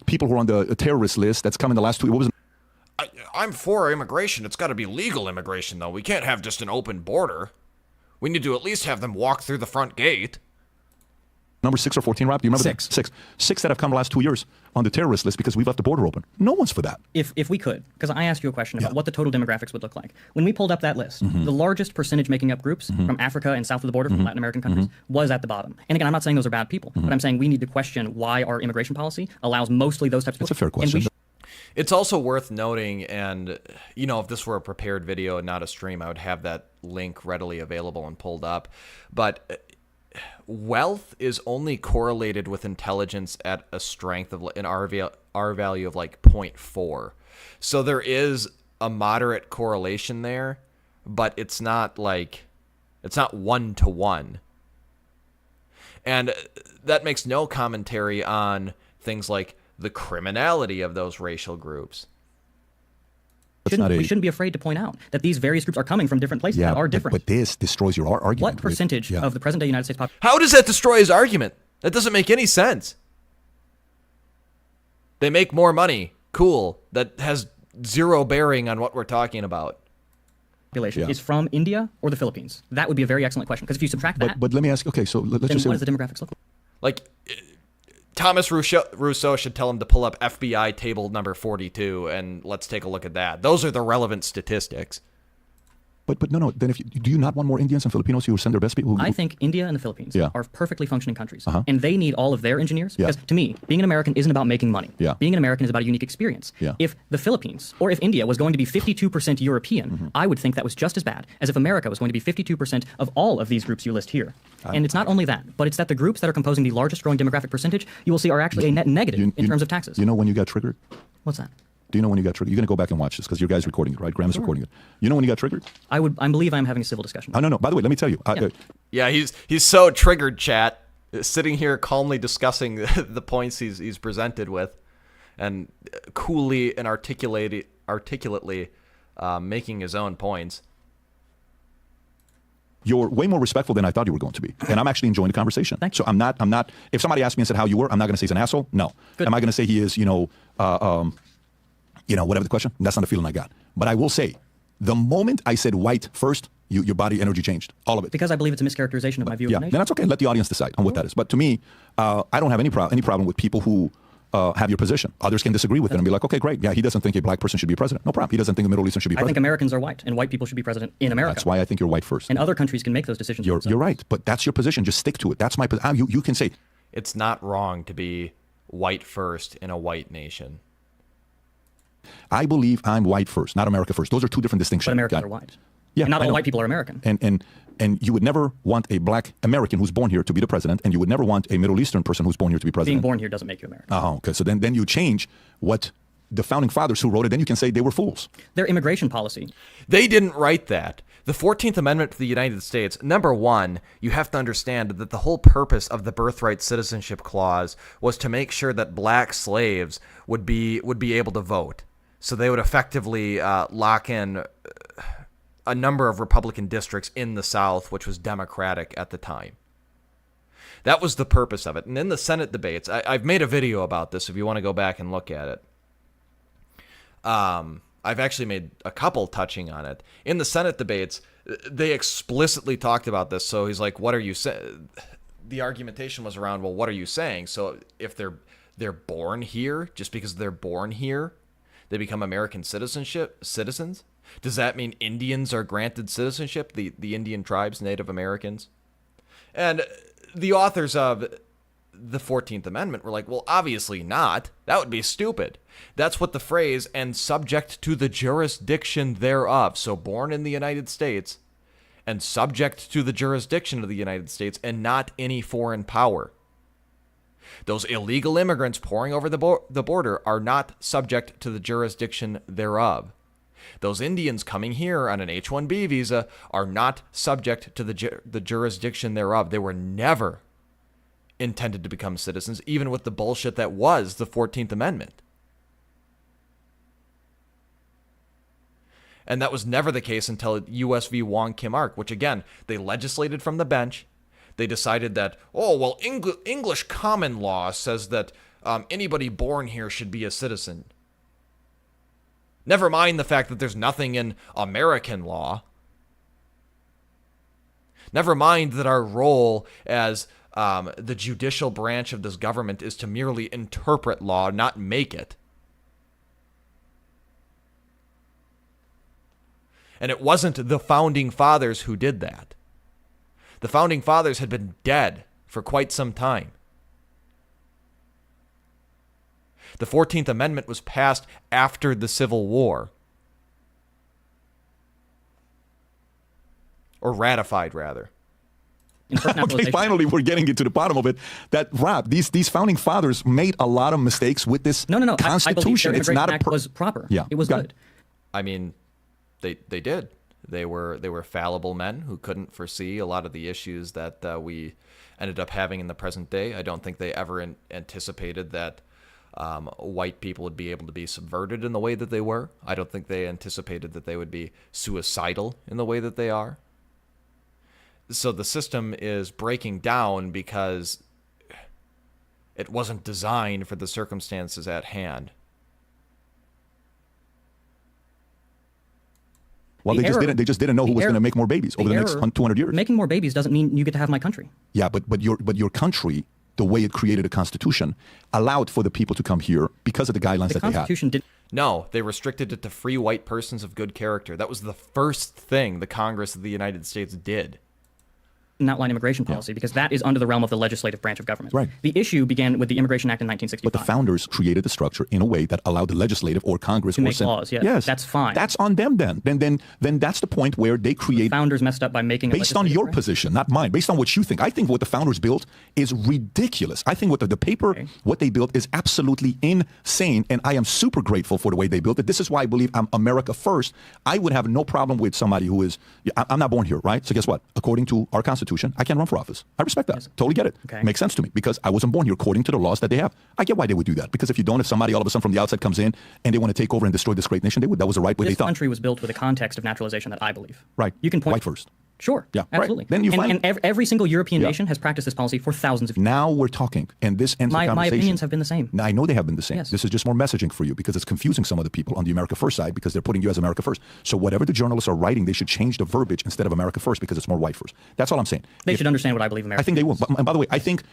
people who are on the terrorist list that's come in the last 2 years. I'm for immigration. It's got to be legal immigration, though. We can't have just an open border. We need to at least have them walk through the front gate. Number 6 or 14, Rob? Do you remember 6. that? 6 that have come the last 2 years on the terrorist list because we've left the border open. No one's for that. If we could, because I asked you a question about what the total demographics would look like. When we pulled up that list, the largest percentage making up groups from Africa and south of the border, from Latin American countries, was at the bottom. And again, I'm not saying those are bad people, but I'm saying we need to question why our immigration policy allows mostly those types of people. That's a fair And question. It's also worth noting, and, if this were a prepared video and not a stream, I would have that link readily available and pulled up. But wealth is only correlated with intelligence at a strength of an R value of like 0.4. So there is a moderate correlation there, but it's not 1-to-1. And that makes no commentary on things like the criminality of those racial groups. we shouldn't be afraid to point out that these various groups are coming from different places that are different. But this destroys your argument. What percentage of the present-day United States population? How does that destroy his argument? That doesn't make any sense. They make more money. Cool. That has zero bearing on what we're talking about. Is from India or the Philippines? That would be a very excellent question, because if you subtract that, But let me ask, okay, so let's then just say. what does the demographics look like? Like, Thomas Rousseau should tell him to pull up FBI table number 42, and let's take a look at that. Those are the relevant statistics. But no. Then do you not want more Indians and Filipinos who will send their best people? I think India and the Philippines Yeah. are perfectly functioning countries, and they need all of their engineers. Because to me, being an American isn't about making money. Yeah. Being an American is about a unique experience. Yeah. If the Philippines or if India was going to be 52% European, I would think that was just as bad as if America was going to be 52% of all of these groups you list here. And it's not only that, but it's that the groups that are composing the largest growing demographic percentage, you will see are actually a net negative in terms of taxes. You know when you got triggered? What's that? Do you know when you got triggered? You're going to go back and watch this because your guy's recording it, right? Graham is recording it. You know when you got triggered? I believe I'm having a civil discussion. Oh, no. By the way, let me tell you. Yeah, he's so triggered, chat, sitting here calmly discussing the points he's presented with, and coolly and articulately making his own points. You're way more respectful than I thought you were going to be, and I'm actually enjoying the conversation. Thank So I'm not. If somebody asked me and said how you were, I'm not going to say he's an asshole. No. Good. Am I going to say he is? Whatever the question. That's not the feeling I got. But I will say, the moment I said white first, Your body energy changed, all of it. Because I believe it's a mischaracterization of my view of the Then nation. that's okay. Let the audience decide on what that is. But to me, I don't have any problem with people who have your position. Others can disagree with it and be like, okay, great. Yeah, he doesn't think a black person should be president. No problem. He doesn't think a Middle Eastern should be I think president. Americans are white, and white people should be president in America. That's why I think you're white first. And other countries can make those decisions. You're right. But that's your position. Just stick to it. That's my position. You can say, It's not wrong to be white first in a white nation. I believe I'm white first, not America first. Those are two different distinctions. But Americans Got it? are white. Yeah, And not I all know. white people are American. And you would never want a black American who's born here to be the president, and you would never want a Middle Eastern person who's born here to be president. Being born here doesn't make you American. Oh, okay. So then you change what the founding fathers who wrote it, then you can say they were fools. Their immigration policy. They didn't write that. The 14th Amendment to the United States, number one, you have to understand that the whole purpose of the Birthright Citizenship Clause was to make sure that black slaves would be able to vote. So they would effectively lock in a number of Republican districts in the South, which was Democratic at the time. That was the purpose of it. And in the Senate debates, I've made a video about this if you want to go back and look at it. I've actually made a couple touching on it. In the Senate debates, they explicitly talked about this. So he's like, what are you saying? The argumentation was around, well, what are you saying? So if they're born here, just because they're born here, they become American citizens? Does that mean Indians are granted citizenship, the Indian tribes, Native Americans? And the authors of the 14th Amendment were like, well, obviously not. That would be stupid. That's what the phrase, and subject to the jurisdiction thereof. So born in the United States and subject to the jurisdiction of the United States and not any foreign power. Those illegal immigrants pouring over the border are not subject to the jurisdiction thereof. Those Indians coming here on an H-1B visa are not subject to the jurisdiction thereof. They were never intended to become citizens, even with the bullshit that was the 14th Amendment. And that was never the case until U.S. v. Wong Kim Ark, which, again, they legislated from the bench. They decided that, oh, well, English common law says that anybody born here should be a citizen. Never mind the fact that there's nothing in American law. Never mind that our role as the judicial branch of this government is to merely interpret law, not make it. And it wasn't the Founding Fathers who did that. The Founding Fathers had been dead for quite some time. The 14th Amendment was passed after the Civil War. Or ratified, rather. Okay, finally, we're getting into the bottom of it. That Rob, these founding fathers made a lot of mistakes with this No. Constitution. I believe their It's not Immigration Act was proper. Yeah, It was got good. it. I mean, they did. They were fallible men who couldn't foresee a lot of the issues that we ended up having in the present day. I don't think they ever anticipated that white people would be able to be subverted in the way that they were. I don't think they anticipated that they would be suicidal in the way that they are. So the system is breaking down because it wasn't designed for the circumstances at hand. Well, they just didn't know who was going to make more babies over the next 200 years. Making more babies doesn't mean you get to have my country. Yeah, but your country, the way it created a constitution, allowed for the people to come here because of the guidelines The that they had. Constitution did. No, they restricted it to free white persons of good character. That was the first thing the Congress of the United States did. An outline immigration policy because that is under the realm of the legislative branch of government. Right. The issue began with the Immigration Act in 1965. But the founders created the structure in a way that allowed the legislative or Congress To or make Senate. laws, yes. Yes, That's fine. That's on them then. Then that's the point where they create Founders messed up by making a based on legislative your branch. position, not mine. Based on what you think. I think what the founders built is ridiculous. I think what the paper, what they built is absolutely insane, and I am super grateful for the way they built it. This is why I believe I'm America first. I would have no problem with somebody who is. I'm not born here, right? So guess what? According to our Constitution, I can run for office. I respect that. Totally get it. Okay. Makes sense to me because I wasn't born here according to the laws that they have. I get why they would do that because if you don't, if somebody all of a sudden from the outside comes in and they want to take over and destroy this great nation, they would. That was the right way they This thought. country was built with a context of naturalization that I believe. Right. You can point. White first. Sure. Yeah, right. Absolutely. Then you find- and every single European nation has practiced this policy for thousands of years. Now we're talking, and this ends the My conversation. opinions have been the same. Now, I know they have been the same. Yes. This is just more messaging for you because it's confusing some of the people on the America First side because they're putting you as America First. So whatever the journalists are writing, they should change the verbiage instead of America First because it's more white first. That's all I'm saying. They should understand what I believe America I think they will. And by the way, I think,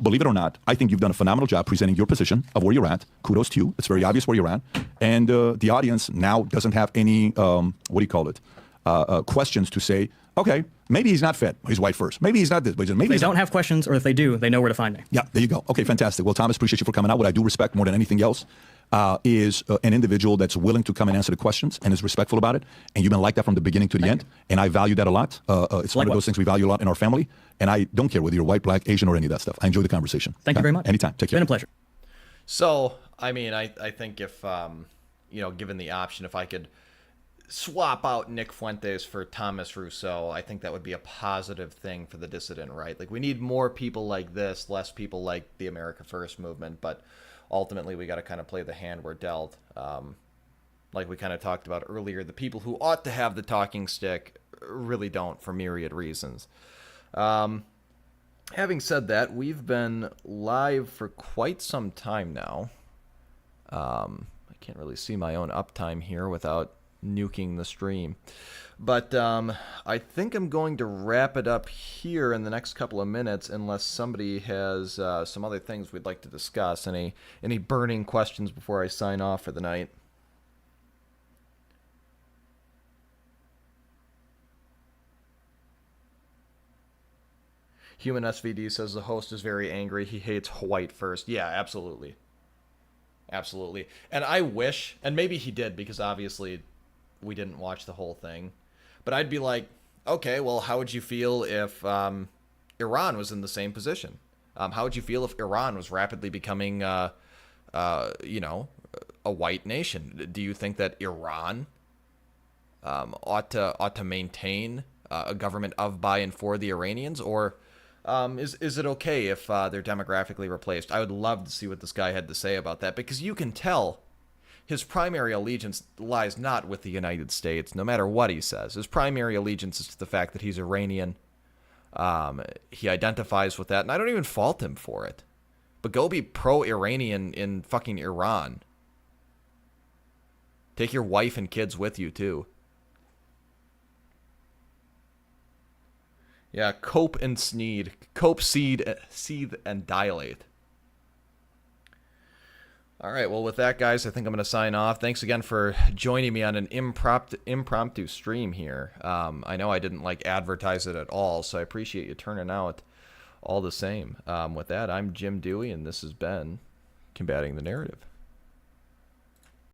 believe it or not, I think you've done a phenomenal job presenting your position of where you're at. Kudos to you. It's very obvious where you're at. And the audience now doesn't have any, questions to say, okay, maybe he's not fit. He's white first. Maybe he's not this. Maybe If they he's don't not. have questions, or if they do, they know where to find me. Yeah, there you go. Okay, fantastic. Well, Thomas, appreciate you for coming out. What I do respect more than anything else is an individual that's willing to come and answer the questions and is respectful about it. And you've been like that from the beginning to the end. And I value that a lot. It's one of those things we value a lot in our family. And I don't care whether you're white, black, Asian, or any of that stuff. I enjoy the conversation. Thank you very much. Anytime. Take care. It's been a pleasure. So, I mean, I think if, given the option, if I could swap out Nick Fuentes for Thomas Rousseau, I think that would be a positive thing for the dissident right. Like, we need more people like this, less people like the America First movement, but ultimately we got to kind of play the hand we're dealt. Like we kind of talked about earlier, the people who ought to have the talking stick really don't for myriad reasons. Having said that, we've been live for quite some time now. I can't really see my own uptime here without nuking the stream. But I think I'm going to wrap it up here in the next couple of minutes unless somebody has some other things we'd like to discuss. Any burning questions before I sign off for the night? Human SVD says the host is very angry. He hates white first. Yeah, absolutely. Absolutely. And I wish, and maybe he did because obviously we didn't watch the whole thing, but I'd be like, okay, well, how would you feel if Iran was in the same position? How would you feel if Iran was rapidly becoming, a white nation? Do you think that Iran ought to maintain a government of, by, and for the Iranians, or is it okay if they're demographically replaced? I would love to see what this guy had to say about that, because you can tell his primary allegiance lies not with the United States, no matter what he says. His primary allegiance is to the fact that he's Iranian. He identifies with that, and I don't even fault him for it. But go be pro-Iranian in fucking Iran. Take your wife and kids with you, too. Yeah, cope and sneed. Cope, seethe, and dilate. All right, well, with that, guys, I think I'm going to sign off. Thanks again for joining me on an impromptu stream here. I know I didn't, advertise it at all, so I appreciate you turning out all the same. With that, I'm Jim Dewey, and this has been Combating the Narrative.